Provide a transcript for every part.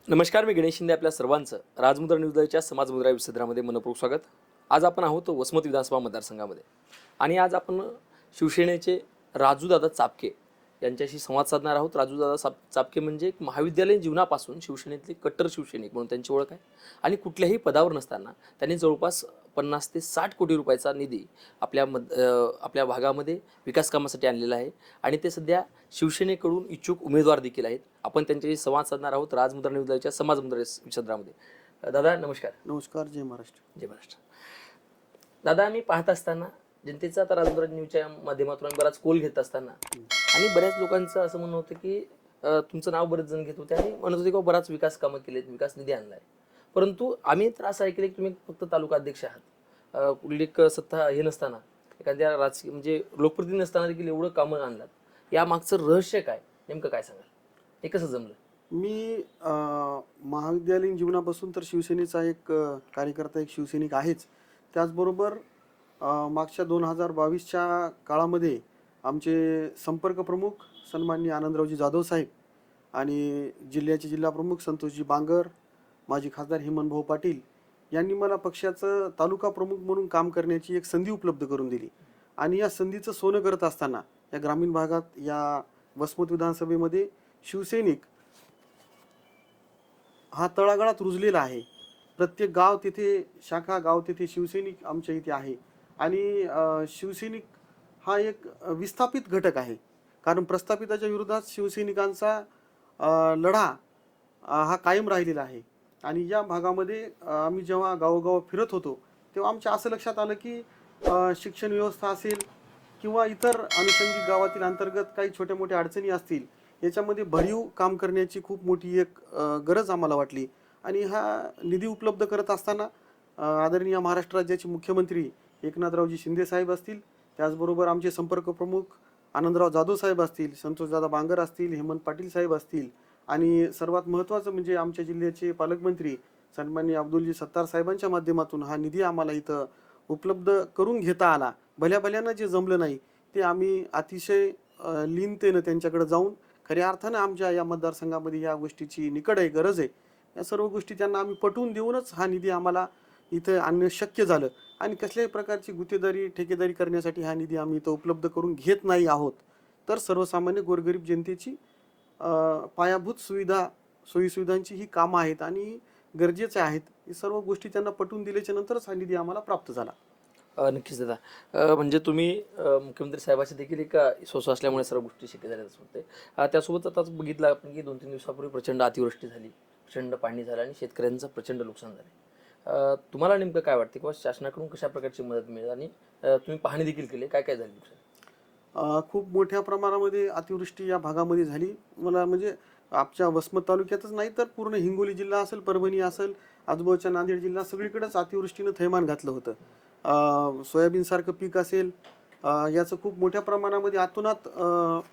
नमस्कार, मी गणेश शिंदे. आपल्या सर्वांचं राजमुद्रा न्यूजच्या समाज मुद्रा विसर्जनामध्ये मनपूर्वक स्वागत. आज आपण आहोत वसमत विधानसभा मतदारसंघामध्ये आणि आज आपण शिवसेनेचे राजूदादा चापके यांच्याशी संवाद साधणार आहोत. राजूदादा चापके म्हणजे एक महाविद्यालयीन जीवनापासून शिवसेनेतले कट्टर शिवसैनिक म्हणून त्यांची ओळख आहे आणि कुठल्याही पदावर नसताना त्यांनी जवळपास 50 ते 60 कोटी रुपयाचा निधी आपल्या भागामध्ये विकास कामासाठी आणलेला आहे आणि ते सध्या शिवसेनेकडून इच्छुक उमेदवार देखील आहेत. आपण त्यांच्याशी संवाद साधणार आहोत राजमुद्रा न्यूजच्या समाज मुद्रा विसर्जनामध्ये. दादा नमस्कार. नमस्कार. जय महाराष्ट्र. जय महाराष्ट्र. दादा, आम्ही पाहत असताना जनतेचा आता राजमुद्रा न्यूजच्या माध्यमातून आम्ही बराच कोल घेत असताना आणि बऱ्याच लोकांचं असं म्हणणं होतं की तुमचं नाव बरेच जण घेत होते आणि म्हणत होते की बराच विकास कामं केलेत, विकास निधी आणलाय, परंतु आम्ही तर असं ऐकलं की तुम्ही फक्त तालुका अध्यक्ष आहात. उल्लेख सत्ता हे नसताना, एखाद्या राजकीय म्हणजे लोकप्रतिनिधी नसताना देखील एवढं कामं आणलात. या मागचं रहस्य काय, नेमकं काय सांगाल? हे कसं जमलं? मी महाविद्यालयीन जीवनापासून तर शिवसेनेचा एक कार्यकर्ता, एक शिवसैनिक आहेच. त्याचबरोबर मागच्या 2022च्या काळामध्ये आमचे संपर्क प्रमुख सन्माननीय आनंदरावजी जाधव साहेब आणि जिल्ह्याचे जिल्हाप्रमुख संतोषजी बांगर, माजी खासदार हेमंतभाऊ पाटील यांनी मला पक्षाचं तालुका प्रमुख म्हणून काम करण्याची एक संधी उपलब्ध करून दिली. आणि या संधीचं सोनं करत असताना या ग्रामीण भागात, या वसमत विधानसभेमध्ये शिवसैनिक हा तळागाळात रुजलेला आहे. प्रत्येक गाव तिथे शाखा, गाव तिथे शिवसैनिक आमच्या इथे आहे. आणि शिवसैनिक हा एक विस्थापित घटक आहे, कारण प्रस्थापिताच्या विरोधात शिवसैनिकांचा लढा हा कायम राहिलेला आहे. आणि या भागामध्ये आम्ही जेव्हा गावोगाव फिरत होतो तेव्हा आमच्या असं लक्षात आलं की शिक्षण व्यवस्था असेल किंवा इतर अनुषंगिक गावातील अंतर्गत काही छोट्या मोठ्या अडचणी असतील, याच्यामध्ये भरीव काम करण्याची खूप मोठी एक गरज आम्हाला वाटली. आणि हा निधी उपलब्ध करत असताना आदरणीय महाराष्ट्र राज्याचे मुख्यमंत्री एकनाथरावजी शिंदे साहेब असतील, त्याचबरोबर आमचे संपर्क प्रमुख आनंदराव जाधव साहेब असतील, संतोषदादा बांगर असतील, हेमंत पाटील साहेब असतील, आणि सर्वात महत्त्वाचं म्हणजे आमच्या जिल्ह्याचे पालकमंत्री सन्माननीय अब्दुलजी सत्तार साहेबांच्या माध्यमातून हा निधी आम्हाला इथं उपलब्ध करून घेता आला. भल्याभल्यानं जे जमलं नाही ते आम्ही अतिशय लीनतेनं त्यांच्याकडे जाऊन खऱ्या अर्थानं आमच्या या मतदारसंघामध्ये या गोष्टीची निकड आहे, गरज आहे, या सर्व गोष्टी त्यांना आम्ही पटवून देऊनच हा निधी आम्हाला इथं आणणं शक्य झालं. आणि कसल्याही प्रकारची गुत्तेदारी, ठेकेदारी करण्यासाठी हा निधी आम्ही इथं उपलब्ध करून घेत नाही आहोत. तर सर्वसामान्य गोरगरीब जनतेची पायाभूत सुविधा, सोयीसुविधांची ही कामं आहेत आणि गरजेचे आहेत. ही सर्व गोष्टी त्यांना पटवून दिल्याच्या नंतरच हा निधी आम्हाला प्राप्त झाला. नक्कीच दादा. म्हणजे तुम्ही मुख्यमंत्री साहेबांचे देखील एक विश्वास असल्यामुळे सर्व गोष्टी शक्य झाल्या असं वाटते. त्यासोबत आताच बघितलं आपण की 2-3 दिवसापूर्वी प्रचंड अतिवृष्टी झाली, प्रचंड पाणी झालं आणि शेतकऱ्यांचं प्रचंड नुकसान झाले. तुम्हाला नेमकं काय वाटते किंवा शासनाकडून कशा प्रकारची मदत मिळेल आणि तुम्ही पाहणी देखील केली, काय काय झाली नुकसान? खूप मोठ्या प्रमाणामध्ये अतिवृष्टी या भागामध्ये झाली. मला म्हणजे आमच्या वसमत तालुक्यातच नाही तर पूर्ण हिंगोली जिल्हा असेल, परभणी असेल, आजूबाजूच्या नांदेड जिल्हा, सगळीकडेच अतिवृष्टीनं थैमान घातलं होतं. सोयाबीनसारखं पीक असेल, याचं खूप मोठ्या प्रमाणामध्ये अतोनात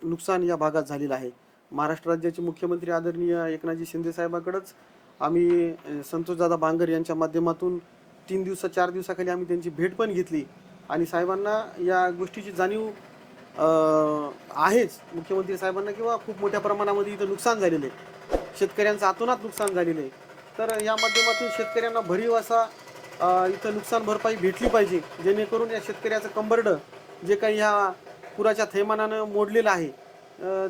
नुकसान या भागात झालेलं आहे. महाराष्ट्र राज्याचे मुख्यमंत्री आदरणीय एकनाथजी शिंदे साहेबांकडंच आम्ही संतोषदादा बांगर यांच्या माध्यमातून 4 दिवसाखाली आम्ही त्यांची भेट पण घेतली. आणि साहेबांना या गोष्टीची जाणीव आहेच, मुख्यमंत्री साहेबांना, किंवा खूप मोठ्या प्रमाणामध्ये इथं नुकसान झालेलं आहे, शेतकऱ्यांचं अतोनात नुकसान झालेलं आहे. तर या माध्यमातून शेतकऱ्यांना भरीव असा इथं नुकसान भरपाई भेटली पाहिजे, जेणेकरून या शेतकऱ्याचं कंबरडं जे काही ह्या पुराच्या थैमानानं मोडलेलं आहे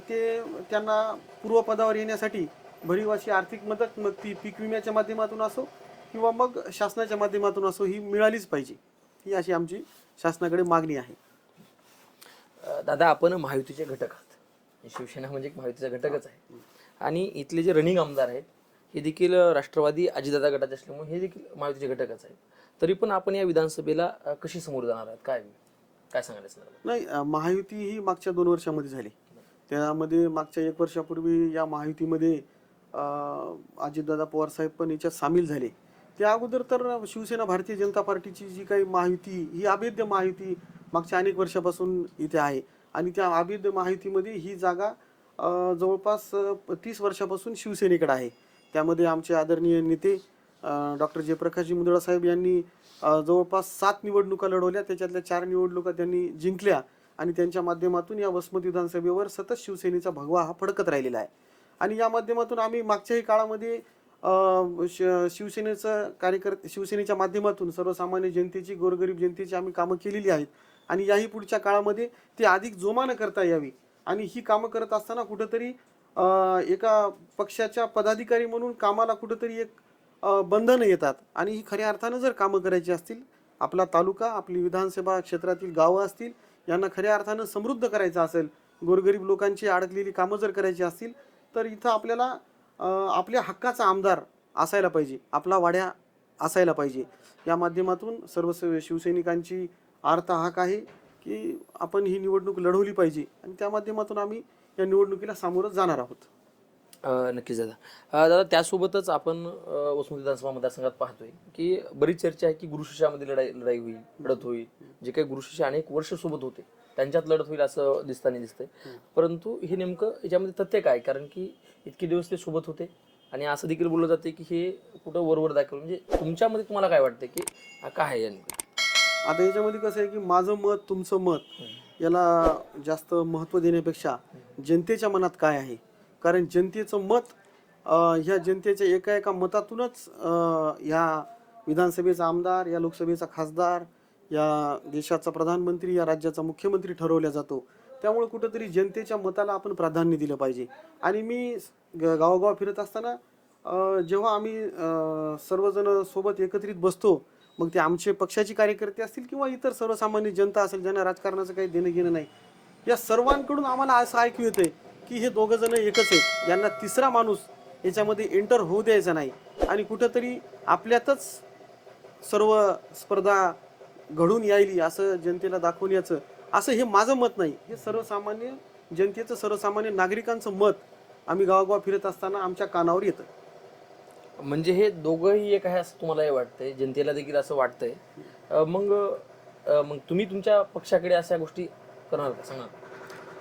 ते त्यांना पूर्वपदावर येण्यासाठी भरीव अशी आर्थिक मदत, मग ती पीक विम्याच्या माध्यमातून असो किंवा मग शासनाच्या माध्यमातून असो, ही मिळालीच पाहिजे. ही अशी आमची शासनाकडे मागणी आहे. दादा, आपण महायुतीचे घटक आहात. शिवसेना म्हणजे एक महायुतीचा घटकच आहे आणि इथले जे रनिंग आमदार आहेत हे देखील राष्ट्रवादी अजितदादा गटाचे असल्यामुळे हे देखील महायुतीचे घटकच आहेत. तरी पण आपण या विधानसभेला कशी समोर जाणार आहात, काय काय सांगायचं? नाही, महायुती ही मागच्या 2 वर्षामध्ये झाली. त्यामध्ये मागच्या 1 वर्षापूर्वी या महायुतीमध्ये अजितदादा पवार साहेब पण याच्यात सामील झाले. त्या अगोदर तर शिवसेना भारतीय जनता पार्टीची जी काही महायुती, ही अभेद्य महायुती मागच्या अनेक वर्षापासून इथे आहे. आणि त्या अभेद्य महायुतीमध्ये ही जागा जवळपास 30 वर्षापासून शिवसेनेकडे आहे. त्यामध्ये आमचे आदरणीय नेते डॉक्टर जयप्रकाशजी मुंदडा साहेब यांनी जवळपास 7 निवडणुका लढवल्या, त्याच्यातल्या 4 निवडणुका त्यांनी जिंकल्या. आणि त्यांच्या माध्यमातून या वसमत विधानसभेवर सतत शिवसेनेचा भगवा हा फडकत राहिलेला आहे. आणि या माध्यमातून आम्ही मागच्याही काळामध्ये शिवसेनेचं कार्यकर्ते शिवसेनेच्या माध्यमातून सर्वसामान्य जनतेची गोरगरीब जनतेची आम्ही कामं केलेली आहेत आणि याही पुढच्या काळामध्ये ती अधिक जोमानं करता यावी. आणि ही कामं करत असताना कुठंतरी एका पक्षाच्या पदाधिकारी म्हणून कामाला कुठंतरी एक बंधनं येतात आणि ही खऱ्या अर्थानं जर कामं करायची असतील, आपला तालुका, आपली विधानसभा क्षेत्रातील गावं असतील, यांना खऱ्या अर्थानं समृद्ध करायचं असेल, गोरगरीब लोकांची अडकलेली कामं जर करायची असतील, तर इथं आपल्याला आपल्या हक्काचा आमदार असायला पाहिजे, आपला वाड्या असायला पाहिजे. या माध्यमातून सर्व शिवसैनिकांची आर्त हाक आहे की आपण ही निवडणूक लढवली पाहिजे आणि त्या माध्यमातून आम्ही या निवडणुकीला सामोरं जाणार आहोत. नक्कीच दादा. दादा, त्यासोबतच आपण वसमत विधानसभा मतदारसंघात पाहतोय की बरीच चर्चा आहे की गुरु शिष्यामध्ये लढाई होईल, लढत होईल. जे काही गुरु शिष्य अनेक वर्ष सोबत होते त्यांच्यात लढत होईल असं दिसतंय. परंतु हे नेमकं याच्यामध्ये तथ्य काय? कारण की इतके दिवस ते सोबत होते आणि असं देखील बोललं जाते की हे कुठं वरवर दाखवलं. म्हणजे तुमच्यामध्ये तुम्हाला काय वाटतं की काय आहे नेमकं? आता याच्यामध्ये कसं आहे की माझं मत तुमचं मत याला जास्त महत्त्व देण्यापेक्षा जनतेच्या मनात काय आहे, कारण जनतेचं मत ह्या जनतेच्या एका मतातूनच ह्या विधानसभेचा आमदार, या लोकसभेचा खासदार, या देशाचा प्रधानमंत्री, या राज्याचा मुख्यमंत्री ठरवला जातो. त्यामुळे कुठंतरी जनतेच्या मताला आपण प्राधान्य दिलं पाहिजे. आणि मी गावोगाव फिरत असताना जेव्हा आम्ही सर्वजण सोबत एकत्रित बसतो, मग ते आमचे पक्षाचे कार्यकर्ते असतील किंवा इतर सर्वसामान्य जनता असेल ज्यांना राजकारणाचं काही देणं घेणं नाही, या सर्वांकडून आम्हाला असं ऐकू येतंय की हे दोघं जण एकच आहेत, यांना तिसरा माणूस याच्यामध्ये एंटर होऊ द्यायचा नाही आणि कुठंतरी आपल्यातच सर्व स्पर्धा घडून यायली असं जनतेला दाखवण्याचं, असं हे माझं मत नाही, हे सर्वसामान्य जनतेचं, सर्वसामान्य नागरिकांचं मत आम्ही गावागाव फिरत असताना आमच्या कानावर येतं. म्हणजे हे दोघंही एक आहे असं तुम्हालाही वाटतंय, जनतेला देखील असं वाटतंय. मग मग तुम्ही तुमच्या पक्षाकडे अशा गोष्टी करणार का? सांगणार?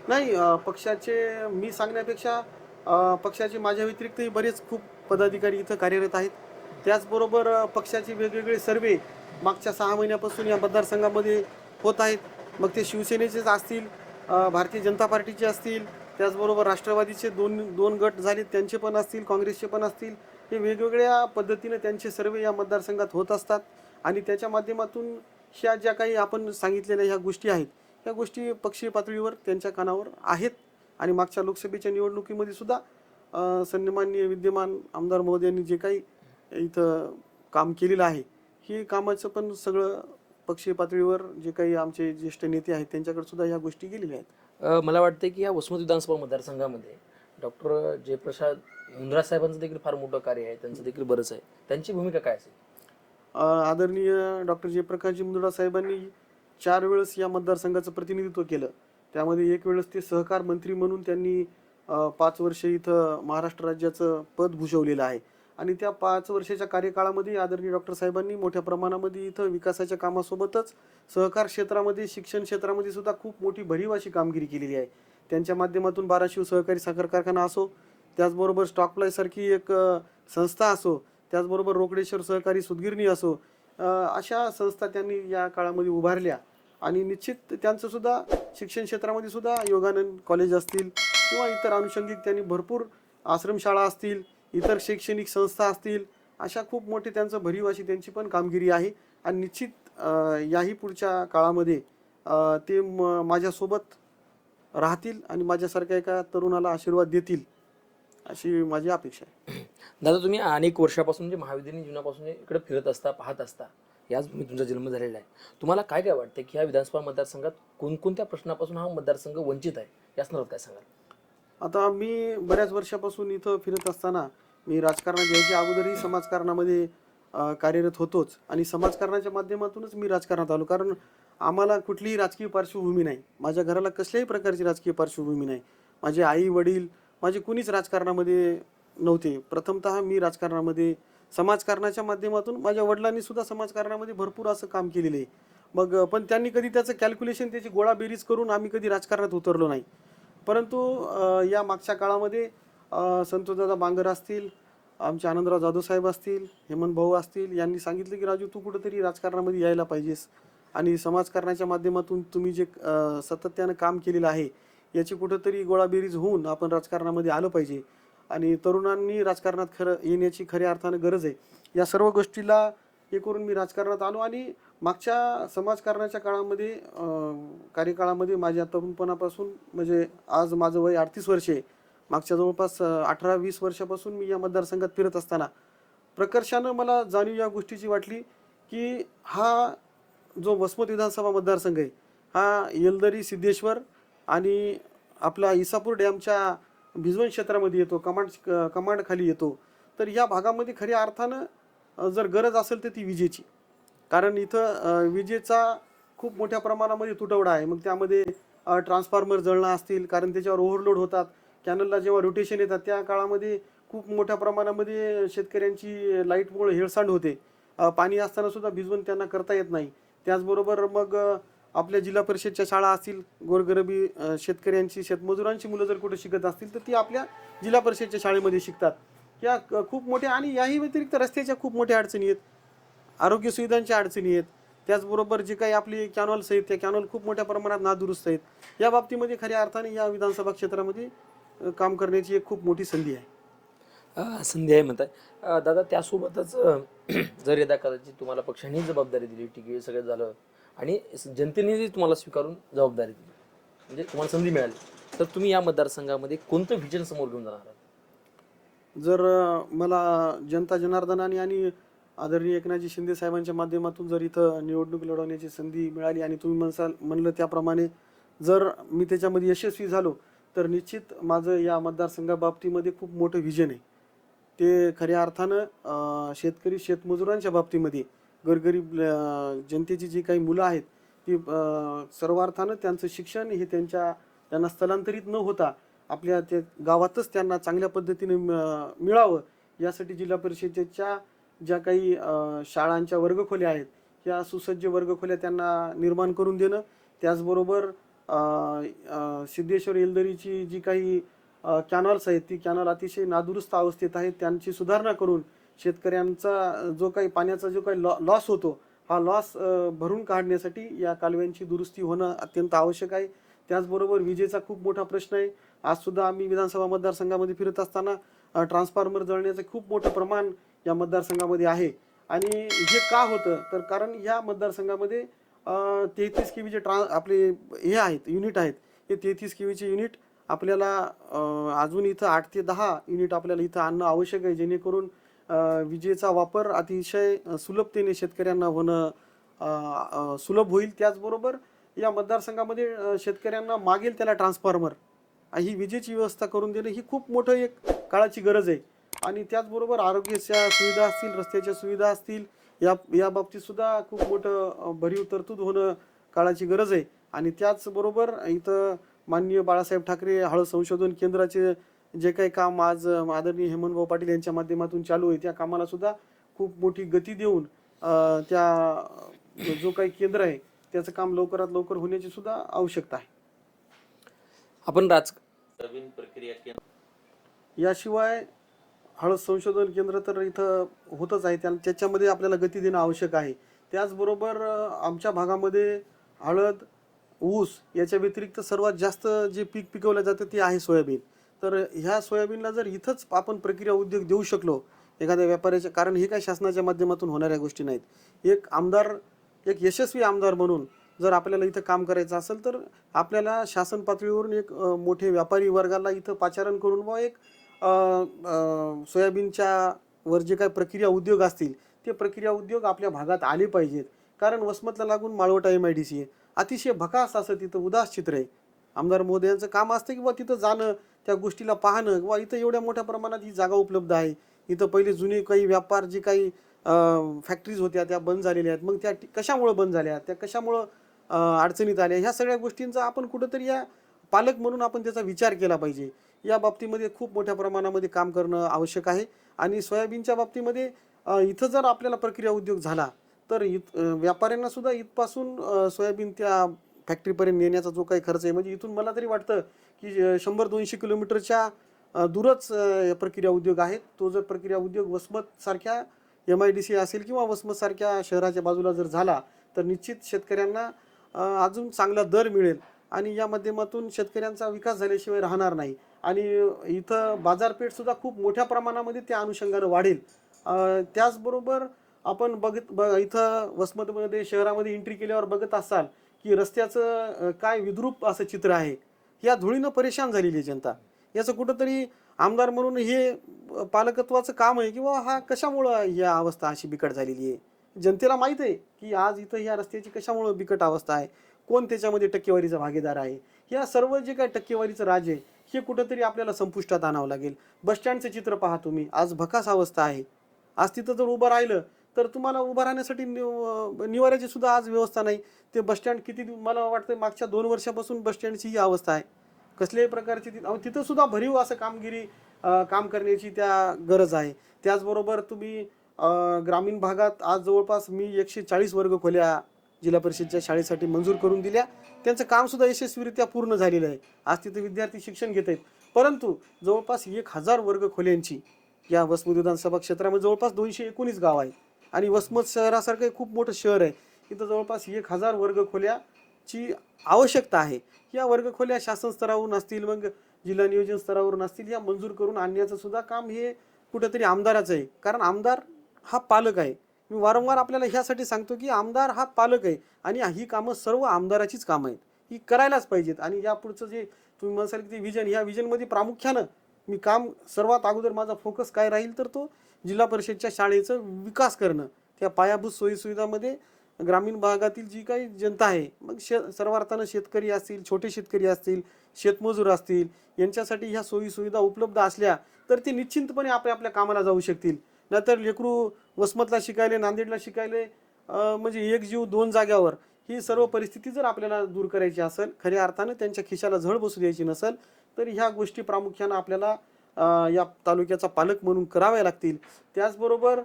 नाही, पक्षाचे मी सांगण्यापेक्षा पक्षाचे माझ्या व्यतिरिक्तही बरेच खूप पदाधिकारी इथं कार्यरत आहेत. त्याचबरोबर पक्षाचे वेगवेगळे सर्वे मागच्या 6 महिन्यापासून या मतदारसंघामध्ये होत आहेत. मग ते शिवसेनेचेच असतील, भारतीय जनता पार्टीचे असतील, त्याचबरोबर राष्ट्रवादीचे दोन गट झाले त्यांचे पण असतील, काँग्रेसचे पण असतील. हे वेगवेगळ्या पद्धतीने त्यांचे सर्वे या मतदारसंघात होत असतात आणि त्याच्या माध्यमातून ह्या ज्या काही आपण सांगितलेल्या ह्या गोष्टी आहेत, ह्या गोष्टी पक्षीय पातळीवर त्यांच्या कानावर आहेत. आणि मागच्या लोकसभेच्या निवडणुकीमध्ये सुद्धा सन्माननीय विद्यमान आमदार महोदयांनी जे काही इथं काम केलेलं आहे, हे कामाचं पण सगळं पक्षीय पातळीवर जे काही आमचे ज्येष्ठ नेते आहेत त्यांच्याकडे सुद्धा ह्या गोष्टी गेलेल्या आहेत. मला वाटतं की या वसमत विधानसभा मतदारसंघामध्ये डॉक्टर जयप्रसाद मुंद्रा साहेबांचं देखील फार मोठं कार्य आहे, त्यांचं देखील बरंच आहे. त्यांची भूमिका काय असेल? आदरणीय डॉक्टर जयप्रकाशजी मुंद्रा साहेबांनी 4 वेळेस या मतदारसंघाचं प्रतिनिधित्व केलं. त्यामध्ये 1 वेळेस ते सहकार मंत्री म्हणून त्यांनी 5 वर्ष इथं महाराष्ट्र राज्याचं पद भूषवलेलं आहे आणि त्या 5 वर्षाच्या कार्यकाळामध्ये आदरणीय डॉक्टर साहेबांनी मोठ्या प्रमाणामध्ये इथं विकासाच्या कामासोबतच सहकार क्षेत्रामध्ये, शिक्षण क्षेत्रामध्ये सुद्धा खूप मोठी भरीव अशी कामगिरी केलेली आहे. त्यांच्या माध्यमातून बाराशिव सहकारी साखर कारखाना असो, त्याचबरोबर स्टॉकप्लायसारखी एक संस्था असो, त्याचबरोबर रोकडेश्वर सहकारी सूतगिरणी असो, अशा संस्था त्यांनी या काळामध्ये उभारल्या आणि निश्चित त्यांचं सुद्धा शिक्षण क्षेत्रामध्ये सुद्धा योगानंद कॉलेज असतील किंवा इतर अनुषंगिक त्यांनी भरपूर आश्रमशाळा असतील, इतर शैक्षणिक संस्था असतील, अशा खूप मोठी त्यांचं भरीव अशी त्यांची पण कामगिरी आहे आणि निश्चित याही पुढच्या काळामध्ये ते माझ्यासोबत राहतील आणि माझ्यासारख्या एका तरुणाला आशीर्वाद देतील अशी माझी अपेक्षा आहे. दादा, तुम्ही अनेक वर्षापासून म्हणजे महाविद्यालयीन जीवनापासून इकडे फिरत असता, पाहत असता, याच भूमीत तुमचा जन्म झालेला आहे. तुम्हाला काय काय वाटतं की ह्या विधानसभा मतदारसंघात कोणकोणत्या प्रश्नापासून हा मतदारसंघ वंचित आहे, या संदर्भात काय सांगाल? आता मी बऱ्याच वर्षापासून इथं फिरत असताना मी राजकारणात यायच्या अगोदरही समाजकारणामध्ये कार्यरत होतोच आणि समाजकारणाच्या माध्यमातूनच मी राजकारणात आलो, कारण आम्हाला कुठलीही राजकीय पार्श्वभूमी नाही, माझ्या घराला कसल्याही प्रकारची राजकीय पार्श्वभूमी नाही. माझे आई वडील माझे कुणीच राजकारणामध्ये नव्हते. प्रथमतः मी राजकारणामध्ये समाजकारणाच्या माध्यमातून, माझ्या वडिलांनी सुद्धा समाजकारणामध्ये भरपूर असं काम केलेलं आहे. मग पण त्यांनी कधी त्याचं कॅल्क्युलेशन, त्याची गोळाबेरीज करून आम्ही कधी राजकारणात उतरलो नाही. परंतु या मागच्या काळामध्ये संतोषदादा बांगर असतील, आमचे आनंदराव जाधव साहेब असतील, हेमंत भाऊ असतील, यांनी सांगितलं की राजू, तू कुठंतरी राजकारणामध्ये यायला पाहिजेस आणि समाजकारणाच्या माध्यमातून तुम्ही जे सातत्यानं काम केलेलं आहे याची कुठंतरी गोळाबेरीज होऊन आपण राजकारणामध्ये आलं पाहिजे. आणि तरुणांनी राजकारणात खरं येण्याची खऱ्या अर्थानं गरज आहे. या सर्व गोष्टीला हे करून मी राजकारणात आलो आणि मागच्या समाजकारणाच्या काळामध्ये कार्यकाळामध्ये माझ्या तरुणपणापासून म्हणजे आज माझं वय 38 वर्षे आहे. मागच्या जवळपास 18-20 वर्षापासून मी या मतदारसंघात फिरत असताना प्रकर्षानं मला जाणीव या गोष्टीची वाटली की हा जो वसमत विधानसभा मतदारसंघ आहे हा येलदरी, सिद्धेश्वर आणि आपला इसापूर डॅमच्या भिजवण क्षेत्रामध्ये येतो, कमांडखाली येतो. तर या भागामध्ये खऱ्या अर्थानं जर गरज असेल तर ती विजेची. कारण इथं विजेचा खूप मोठ्या प्रमाणामध्ये तुटवडा आहे. मग त्यामध्ये ट्रान्सफॉर्मर जळणं असतील, कारण त्याच्यावर ओव्हरलोड होतात. कॅनलला जेव्हा रोटेशन येतात त्या काळामध्ये खूप मोठ्या प्रमाणामध्ये शेतकऱ्यांची लाईटमुळे हेळसांड होते. पाणी असताना सुद्धा भिजवण त्यांना करता येत नाही. त्याचबरोबर मग आपल्या जिल्हा परिषदच्या शाळा असतील, गोरगरिबी शेतकऱ्यांची, शेतमजुरांची मुलं जर कुठे शिकत असतील तर ती आपल्या जिल्हा परिषदच्या शाळेमध्ये शिकतात. या खूप मोठ्या आणि याही व्यतिरिक्त रस्त्याच्या खूप मोठ्या अडचणी आहेत, आरोग्य सुविधांच्या अडचणी आहेत. त्याचबरोबर जे काही आपली कॅनॉल्स आहेत त्या कॅनॉल खूप मोठ्या प्रमाणात नादुरुस्त आहेत. या बाबतीमध्ये खऱ्या अर्थाने या विधानसभा क्षेत्रामध्ये काम करण्याची एक खूप मोठी संधी आहे. संधी आहे म्हणताय. दादा त्यासोबतच जर यदा कदाचित तुम्हाला पक्षाने जबाबदारी दिली, ठीक आहे सगळं झालं आणि जनतेने तुम्हाला स्वीकारून जबाबदारी दिली, म्हणजे तुम्हाला संधी मिळाली, तर तुम्ही या मतदारसंघामध्ये कोणतं व्हिजन समोर घेऊन जाणार आहात? जर मला जनता जनार्दनाने आणि आदरणीय एकनाथजी शिंदे साहेबांच्या माध्यमातून जर इथं निवडणूक लढवण्याची संधी मिळाली आणि तुम्ही म्हणलं त्याप्रमाणे जर मी त्याच्यामध्ये यशस्वी झालो तर निश्चित माझं या मतदारसंघाबाबतीमध्ये खूप मोठं व्हिजन आहे. ते खऱ्या अर्थानं शेतकरी शेतमजुरांच्या बाबतीमध्ये गोरगरीब जनतेची जी काही मुलं आहेत ती सर्वार्थानं त्यांचं शिक्षण हे त्यांना स्थलांतरित न होता आपल्या त्या गावातच त्यांना चांगल्या पद्धतीने मिळावं यासाठी जिल्हा परिषदेच्या ज्या काही शाळांच्या वर्गखोल्या आहेत या सुसज्ज वर्गखोल्या त्यांना निर्माण करून देणं. त्याचबरोबर सिद्धेश्वर येलदरीची जी काही कॅनॉल्स आहेत ती कॅनॉल अतिशय नादुरुस्त अवस्थेत आहेत, त्यांची सुधारणा करून शेतकऱ्यांचा जो काही पाण्याचा जो काही लॉस होतो हा लॉस भरून काढण्यासाठी या कालव्यांची दुरुस्ती होणं अत्यंत आवश्यक आहे. त्याचबरोबर विजेचा खूप मोठा प्रश्न आहे. आजसुद्धा आम्ही विधानसभा मतदारसंघामध्ये फिरत असताना ट्रान्सफॉर्मर जळण्याचं खूप मोठं प्रमाण या मतदारसंघामध्ये आहे. आणि हे का होतं तर कारण या मतदारसंघामध्ये 33 केवीचे आपले हे आहेत युनिट आहेत. हे 33 केवीचे युनिट आपल्याला अजून इथं 8 ते 10 युनिट आपल्याला इथं आणणं आवश्यक आहे, जेणेकरून विजेचा वापर अतिशय सुलभतेने शेतकऱ्यांना होणं सुलभ होईल. त्याचबरोबर या मतदारसंघामध्ये शेतकऱ्यांना मागेल त्याला ट्रान्सफॉर्मर ही विजेची व्यवस्था करून देणं ही खूप मोठं एक काळाची गरज आहे. आणि त्याचबरोबर आरोग्याच्या सुविधा असतील, रस्त्याच्या सुविधा असतील, या बाबतीत सुद्धा खूप मोठं भरीव तरतूद होणं काळाची गरज आहे. आणि त्याचबरोबर इथं माननीय बाळासाहेब ठाकरे हळद संशोधन केंद्राचे जे काही काम आज आदरणीय हेमंतभाऊ पाटील यांच्या माध्यमातून चालू आहे त्या कामाला सुद्धा खूप मोठी गती देऊन त्या जो काही केंद्र आहे त्याचं काम लवकरात लवकर होण्याची सुद्धा आवश्यकता आहे. आपण याशिवाय हळद संशोधन केंद्र तर इथं होतच आहे, त्याच्यामध्ये आपल्याला गती देणं आवश्यक आहे. त्याचबरोबर आमच्या भागामध्ये हळद, ऊस याच्या व्यतिरिक्त सर्वात जास्त जे पीक पिकवलं जातं ते आहे सोयाबीन. तर ह्या सोयाबीनला जर इथंच आपण प्रक्रिया उद्योग देऊ शकलो एखाद्या व्यापाऱ्याच्या, कारण हे काही शासनाच्या माध्यमातून होणाऱ्या गोष्टी नाहीत. एक यशस्वी आमदार म्हणून जर आपल्याला इथं काम करायचं असेल तर आपल्याला शासन पातळीवरून एक मोठे व्यापारी वर्गाला इथं पाचारण करून व एक सोयाबीनच्या वर जे काही प्रक्रिया उद्योग असतील ते प्रक्रिया उद्योग आपल्या भागात आले पाहिजेत. कारण वसमतला लागून माळवटा MIDC आहे, अतिशय भकास असं तिथं उदास चित्र आहे. आमदार महोदयांचं काम असतं किंवा तिथं जाणं, त्या गोष्टीला पाहणं, किंवा इथं एवढ्या मोठ्या प्रमाणात ही जागा उपलब्ध आहे. इथं पहिले जुने काही व्यापार जे काही फॅक्टरीज होत्या त्या बंद झालेल्या आहेत. मग त्या कशामुळं बंद झाल्या, त्या कशामुळं अडचणीत आल्या, ह्या सगळ्या गोष्टींचा आपण कुठंतरी या पालक म्हणून आपण त्याचा विचार केला पाहिजे. या बाबतीमध्ये खूप मोठ्या प्रमाणामध्ये काम करणं आवश्यक आहे. आणि सोयाबीनच्या बाबतीमध्ये इथं जर आपल्याला प्रक्रिया उद्योग झाला तर व्यापाऱ्यांना सुद्धा इथपासून सोयाबीन त्या फॅक्टरीपर्यंत नेण्याचा जो काही खर्च आहे, म्हणजे इथून मला तरी वाटतं की 100-200 किलोमीटरच्या दूरच प्रक्रिया उद्योग आहेत. तो जर प्रक्रिया उद्योग वसमतसारख्या MIDC असेल किंवा वसमतसारख्या शहराच्या बाजूला जर झाला तर निश्चित शेतकऱ्यांना अजून चांगला दर मिळेल आणि या माध्यमातून शेतकऱ्यांचा विकास झाल्याशिवाय राहणार नाही. आणि इथं बाजारपेठ सुद्धा खूप मोठ्या प्रमाणामध्ये त्या अनुषंगानं वाढेल. त्याचबरोबर आपण इथं वसमतमध्ये शहरामध्ये एंट्री केल्यावर बघत असाल की रस्त्याचं काय विद्रूप असं चित्र आहे. या धुळीनं परेशान झालेली आहे जनता. याचं कुठंतरी आमदार म्हणून हे पालकत्वाचं काम आहे किंवा हा कशामुळं ही अवस्था अशी बिकट झालेली आहे. जनतेला माहीत आहे की आज इथं ह्या रस्त्याची कशामुळं बिकट अवस्था आहे, कोण त्याच्यामध्ये टक्केवारीचा भागीदार आहे. या सर्व जे काही टक्केवारीचं राज आहे हे कुठंतरी आपल्याला संपुष्टात आणावं लागेल. बसस्टँडचं चित्र पहा तुम्ही, आज भकास अवस्था आहे. आज तिथं जर उभं राहिलं तर तुम्हाला उभं राहण्यासाठी निवाऱ्याची सुद्धा आज व्यवस्था नाही. ते बसस्टँड किती मला वाटतं मागच्या 2 वर्षापासून बसस्टँडची ही अवस्था आहे. कसल्याही प्रकारची तिथं सुद्धा भरीव असं काम करण्याची त्या गरज आहे. त्याचबरोबर तुम्ही ग्रामीण भागात आज जवळपास मी 140 वर्गखोल्या जिल्हा परिषदच्या शाळेसाठी मंजूर करून दिल्या. त्यांचं कामसुद्धा यशस्वीरित्या पूर्ण झालेलं आहे. आज तिथे विद्यार्थी शिक्षण घेत आहेत. परंतु जवळपास 1000 वर्गखोल्यांची या वसमत विधानसभा क्षेत्रामध्ये जवळपास 219 गाव आहेत आणि वसमत शहरासारखं एक खूप मोठं शहर आहे. इथं जवळपास 1000 वर्गखोल्याची आवश्यकता आहे. या वर्गखोल्या शासन स्तरावरून असतील, मग जिल्हा नियोजन स्तरावरून असतील, या मंजूर करून आणण्याचं सुद्धा काम हे कुठेतरी आमदाराचं आहे. कारण आमदार हा पालक आहे. मी वारंवार आपल्याला ह्यासाठी सांगतो की आमदार हा पालक आहे आणि ही कामं सर्व आमदाराचीच कामं आहेत. ही करायलाच पाहिजेत. आणि या पुढचं जे तुम्ही म्हणाल की विजन, ह्या विजनमध्ये प्रामुख्यानं मी काम सर्वात अगोदर माझा फोकस काय राहील तर तो जिल्हा परिषदच्या शाळेचं विकास करणं. त्या पायाभूत सोयीसुविधामध्ये ग्रामीण भागातील जी काही जनता आहे, मग सर्वार्थानं शेतकरी असतील, छोटे शेतकरी असतील, शेतमजूर असतील, यांच्यासाठी ह्या सोयीसुविधा उपलब्ध असल्या तर ते निश्चिंतपणे आपल्या कामाला जाऊ शकतील. नाहीतर लेकरू वसमतला शिकायले, नांदेडला शिकायले, म्हणजे एक जीव 2 जाग्यावर, ही सर्व परिस्थिती जर आपल्याला दूर करायची असेल, खऱ्या अर्थानं त्यांच्या खिशाला झळ बसू द्यायची नसेल, तर ह्या गोष्टी प्रामुख्यानं आपल्याला या तालुक्याचा पालक म्हणून कराव्या लागतील. त्याचबरोबर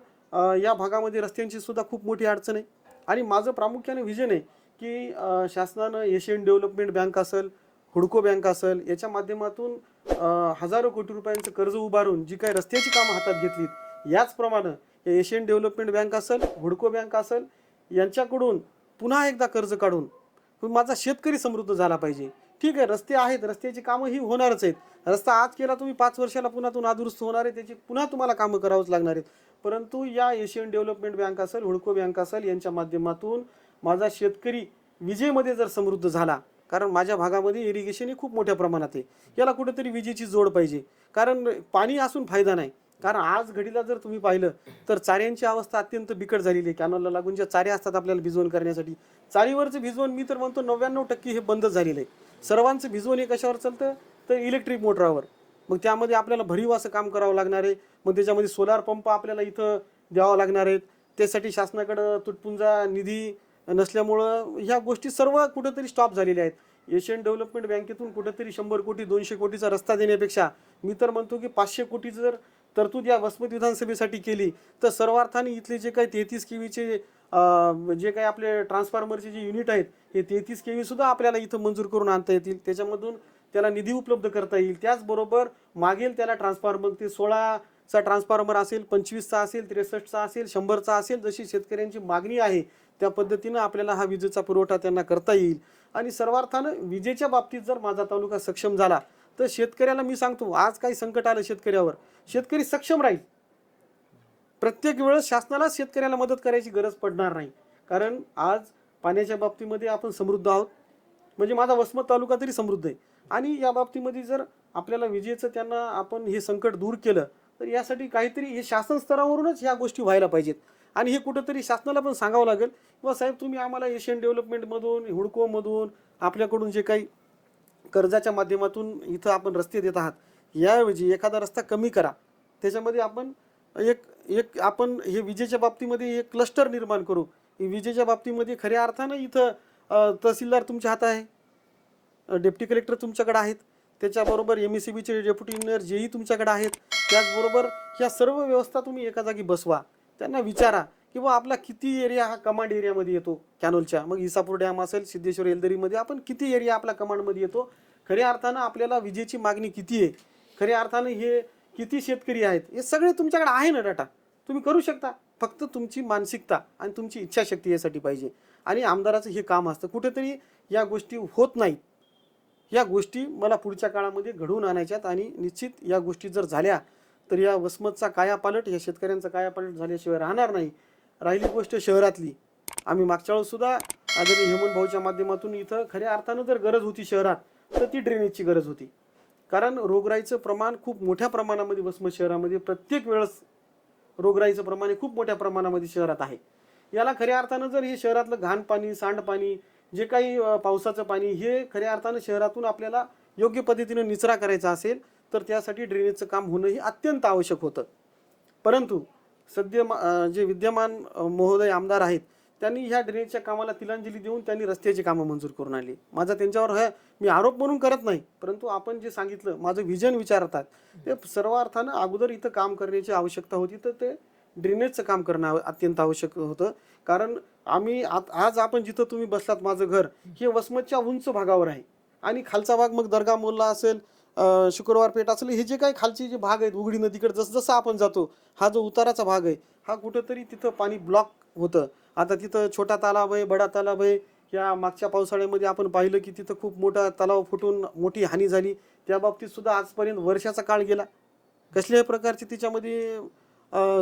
या भागामध्ये रस्त्यांची सुद्धा खूप मोठी अडचण आहे आणि माझं प्रामुख्याने विजन आहे की शासनानं एशियन डेव्हलपमेंट बँक असेल, हुडको बँक असेल, याच्या माध्यमातून हजारो कोटी रुपयांचं कर्ज उभारून जी काही रस्त्याची कामं हातात घेतलीत, याचप्रमाणे एशियन डेव्हलपमेंट बँक असेल, हुडको बँक असेल, यांच्याकडून पुन्हा एकदा कर्ज काढून माझा शेतकरी समृद्ध झाला पाहिजे. ठीक आहे, रस्ते आहेत, रस्त्याची कामं ही होणारच आहेत. रस्ता आज केला तुम्ही 5 वर्षाला पुन्हा तो नादुरुस्त होणार आहे, त्याची पुन्हा तुम्हाला कामं करावंच लागणार आहेत. परंतु या एशियन डेव्हलपमेंट बँक असेल, हुडको बँक असेल, यांच्या माध्यमातून माझा शेतकरी विजेमध्ये जर समृद्ध झाला, कारण माझ्या भागामध्ये इरिगेशन ही खूप मोठ्या प्रमाणात आहे, याला कुठेतरी विजेची जोड पाहिजे. कारण पाणी असून फायदा नाही. कारण आज घडीला जर तुम्ही पाहिलं तर चाऱ्यांची अवस्था अत्यंत बिकट झालेली आहे. कॅनलला लागून ज्या चाऱ्या असतात आपल्याला भिजवण करण्यासाठी, चारीवरचं भिजवण मी तर म्हणतो 99% हे बंद झालेलं आहे. सर्वांचं भिजवण हे कशावर चालतं तर इलेक्ट्रिक मोटरावर. मग त्यामध्ये आपल्याला भरीव असं काम करावं लागणार आहे. मग त्याच्यामध्ये सोलार पंप आपल्याला इथं द्यावा लागणार आहेत. त्यासाठी शासनाकडं तुटपुंजा निधी नसल्यामुळं ह्या गोष्टी सर्व कुठंतरी स्टॉप झालेल्या आहेत. एशियन डेव्हलपमेंट बँकेतून कुठंतरी 100 कोटी 200 कोटीचा रस्ता देण्यापेक्षा मी तर म्हणतो की 500 कोटी जर तरतूद या वसमत विधानसभेसाठी केली तर सर्वार्थाने इथले जे काही 33 केवीचे जे काही आपले ट्रान्सफॉर्मरचे जे युनिट आहेत, हे 33 केवी सुद्धा आपल्याला इथं मंजूर करून आणता येतील. त्याच्यामधून त्याला निधी उपलब्ध करता येईल. त्याचबरोबर मागेल त्याला ट्रान्सफॉर्मर, ते 16चा ट्रान्सफॉर्मर असेल, 25चा असेल, 63चा असेल, 100चा असेल, जशी शेतकऱ्यांची मागणी आहे त्या पद्धतीनं आपल्याला हा विजेचा पुरवठा त्यांना करता येईल. आणि सर्वार्थानं विजेच्या बाबतीत जर माझा तालुका सक्षम झाला तर शेतकऱ्याला मी सांगतो, आज काही संकट आलं शेतकऱ्यावर, शेतकरी सक्षम राहील. प्रत्येक वेळेस शासनाला शेतकऱ्याला मदत करायची गरज पडणार नाही. कारण आज पाण्याच्या बाबतीमध्ये आपण समृद्ध आहोत, म्हणजे माझा वसमत तालुका तरी समृद्ध आहे. आणि या बाबतीमध्ये जर आपल्याला विजेचं त्यांना आपण हे संकट दूर केलं तर यासाठी काहीतरी हे शासन स्तरावरूनच ह्या गोष्टी व्हायला पाहिजेत. आणि हे कुठंतरी शासनाला पण सांगावं लागेल किंवा साहेब तुम्ही आम्हाला एशियन डेव्हलपमेंटमधून, हुडकोमधून आपल्याकडून जे काही कर्जाच्या माध्यमातून इथं आपण रस्ते देत आहात, याऐवजी एखादा रस्ता कमी करा. त्याच्यामध्ये आपण आपण हे विजेच्या बाबतीमध्ये एक क्लस्टर निर्माण करू. विजेच्या बाबतीमध्ये खऱ्या अर्थानं इथं तहसीलदार तुमच्या हातात आहे, डेप्टी कलेक्टर तुमच्याकडे आहेत, त्याच्याबरोबर MSEBचे डेप्युटी इंजिनियर जेही तुमच्याकडे आहेत. त्याचबरोबर ह्या सर्व व्यवस्था तुम्ही एका जागी बसवा. त्यांना विचारा किंवा आपला किती एरिया हा कमांड एरियामध्ये येतो कॅनोलच्या, मग इसापूर डॅम असेल, सिद्धेश्वर एलदरीमध्ये आपण किती एरिया आपला कमांडमध्ये येतो, खऱ्या अर्थानं आपल्याला विजेची मागणी किती आहे, खऱ्या अर्थानं हे किती शेतकरी आहेत, हे सगळे तुमच्याकडे आहे ना डाटा, तुम्ही करू शकता. फक्त तुमची मानसिकता आणि तुमची इच्छाशक्ती यासाठी पाहिजे. आणि आमदाराचं हे काम असतं, कुठेतरी या गोष्टी होत नाहीत. या गोष्टी मला पुढच्या काळामध्ये घडवून आणायच्यात आणि निश्चित या गोष्टी जर झाल्या तर या वसमतचा कायापालट, या शेतकऱ्यांचा कायापालट झाल्याशिवाय राहणार नाही. राहिली गोष्ट शहरातली, आम्ही मागच्या वेळेस सुद्धा आदरणीय हेमंत भाऊच्या माध्यमातून इथं खऱ्या अर्थानं जर गरज होती शहरात तर ती ड्रेनेजची गरज होती. कारण रोगराईचं प्रमाण खूप मोठ्या प्रमाणामध्ये वसमत शहरामध्ये प्रत्येक वेळेस रोगराईचं प्रमाण हे खूप मोठ्या प्रमाणामध्ये शहरात आहे. याला खऱ्या अर्थानं जर हे शहरातलं घाण पाणी, सांडपाणी, जे काही पावसाचं पाणी हे खऱ्या अर्थानं शहरातून आपल्याला योग्य पद्धतीनं निचरा करायचा असेल तर त्यासाठी ड्रेनेजचं काम होणं हे अत्यंत आवश्यक होतं. परंतु जे विद्यमान महोदय आमदार आहेत त्यांनी ह्या ड्रेनेजच्या कामाला तिलांजली देऊन त्यांनी रस्त्याची कामं मंजूर करून आणली. माझा त्यांच्यावर मी आरोप म्हणून करत नाही, परंतु आपण जे सांगितलं, माझं विजन विचारतात ते सर्व अर्थानं अगोदर इथं काम करण्याची आवश्यकता होती, तर ते ड्रेनेजचं काम करणं अत्यंत आवश्यक होतं. कारण आज आपण जिथं तुम्ही बसलात, माझं घर हे वसमतच्या उंच भागावर आहे आणि खालचा भाग मग दर्गा मोहल्ला असेल, शुक्रवार पेठ असेल, हे जे काही खालचे जे भाग आहेत उघडी नदीकडे जसं आपण जातो, हा जो उताराचा भाग आहे हा कुठंतरी तिथं पाणी ब्लॉक होतं. आता तिथं छोटा तलाव आहे, बडा तलाव आहे. या मागच्या पावसाळ्यामध्ये आपण पाहिलं की तिथं खूप मोठा तलाव फुटून मोठी हानी झाली. त्या बाबतीत सुद्धा आजपर्यंत वर्षाचा काळ गेला, कसल्याही प्रकारची त्याच्यामध्ये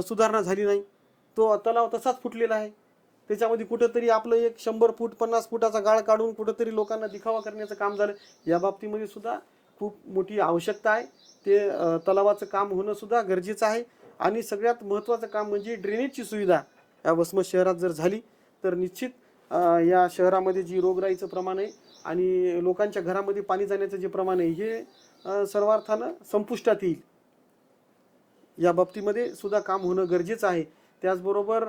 सुधारणा झाली नाही. तो तलाव तसाच फुटलेला आहे. त्याच्यामध्ये कुठंतरी आपलं एक 100 फूट 50 फुटाचा गाळ काढून कुठंतरी लोकांना दिखावा करण्याचं काम झालं. या बाबतीमध्ये सुद्धा खूप मोठी आवश्यकता आहे. ते तलावाचं काम होणं सुद्धा गरजेचं आहे. आणि सगळ्यात महत्त्वाचं काम म्हणजे ड्रेनेजची सुविधा या वसमत शहरात जर झाली तर निश्चित या शहरामध्ये जी रोगराईचं प्रमाण आहे आणि लोकांच्या घरामध्ये पाणी जाण्याचं जे प्रमाण आहे हे सर्वार्थानं संपुष्टात येईल. या बाबतीमध्ये सुद्धा काम होणं गरजेचं आहे. त्याचबरोबर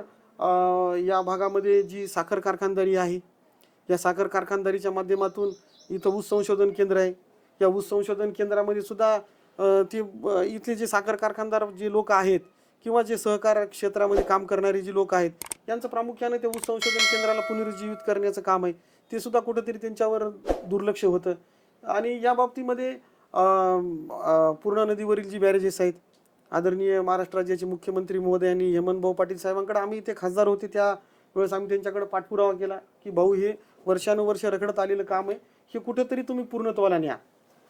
या भागामध्ये जी साखर कारखानदारी आहे, या साखर कारखानदारीच्या माध्यमातून इथं ऊस संशोधन केंद्र आहे. या ऊस संशोधन केंद्रामध्ये सुद्धा इथले जे साखर कारखानदार जे लोक आहेत किंवा जे सहकार क्षेत्रामध्ये काम करणारे जे लोक आहेत यांचं प्रामुख्याने ते ऊस संशोधन केंद्राला पुनरुज्जीवित करण्याचं काम आहे, ते सुद्धा कुठंतरी त्यांच्यावर दुर्लक्ष होतं. आणि या बाबतीमध्ये पूर्णा नदीवरील जी बॅरेजेस आहेत, आदरणीय महाराष्ट्र राज्याचे मुख्यमंत्री महोदयांनी हेमंत भाऊ पाटील साहेबांकडे, आम्ही इथे खासदार होते त्यावेळेस आम्ही त्यांच्याकडे पाठपुरावा केला की भाऊ हे वर्षानुवर्ष रखडत आलेलं काम आहे, हे कुठंतरी तुम्ही पूर्णत्वाला न्या.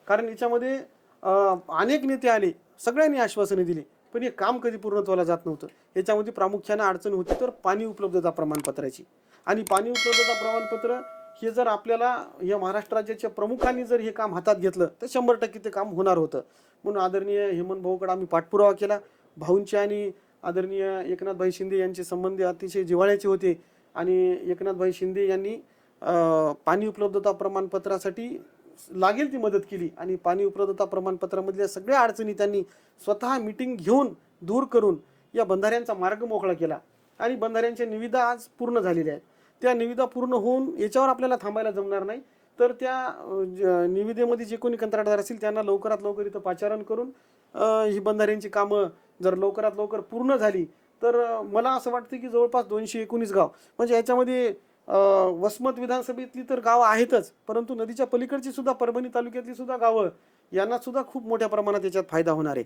कारण याच्यामध्ये अनेक नेते आले, सगळ्यांनी आश्वासने दिली, पण हे काम कधी पूर्णत्वाला जात नव्हतं. याच्यामध्ये प्रामुख्यानं अडचण होती तर पाणी उपलब्धता प्रमाणपत्राची. आणि पाणी उपलब्धता प्रमाणपत्र हे जर आपल्याला या महाराष्ट्र राज्याच्या प्रमुखांनी जर हे काम हातात घेतलं तर 100% ते काम होणार होतं. म्हणून आदरणीय हेमंत भाऊकडे आम्ही पाठपुरावा केला. भाऊंचे आणि आदरणीय एकनाथभाई शिंदे यांचे संबंध अतिशय जिव्हाळ्याचे होते आणि एकनाथभाई शिंदे यांनी पाणी उपलब्धता प्रमाणपत्रासाठी लागेल ती मदत केली आणि पाणी उपलब्धता प्रमाणपत्रामधल्या सगळ्या अडचणी त्यांनी स्वतः मीटिंग घेऊन दूर करून या बंधाऱ्यांचा मार्ग मोकळा केला. आणि बंधाऱ्यांच्या निविदा आज पूर्ण झालेल्या आहेत. त्या निविदा पूर्ण होऊन याच्यावर आपल्याला थांबायला जमणार नाही, तर त्या निविदेमध्ये जे कोणी कंत्राटदार असतील त्यांना लवकरात लवकर इथं पाचारण करून ही बंधाऱ्यांची कामं जर लवकरात लवकर पूर्ण झाली तर मला असं वाटतं की जवळपास 219 गाव, म्हणजे याच्यामध्ये वसमत विधानसभेतली तर गावं आहेतच, परंतु नदीच्या पलीकडची सुद्धा परभणी तालुक्यातली सुद्धा गावं, यांना सुद्धा खूप मोठ्या प्रमाणात याच्यात फायदा होणार आहे.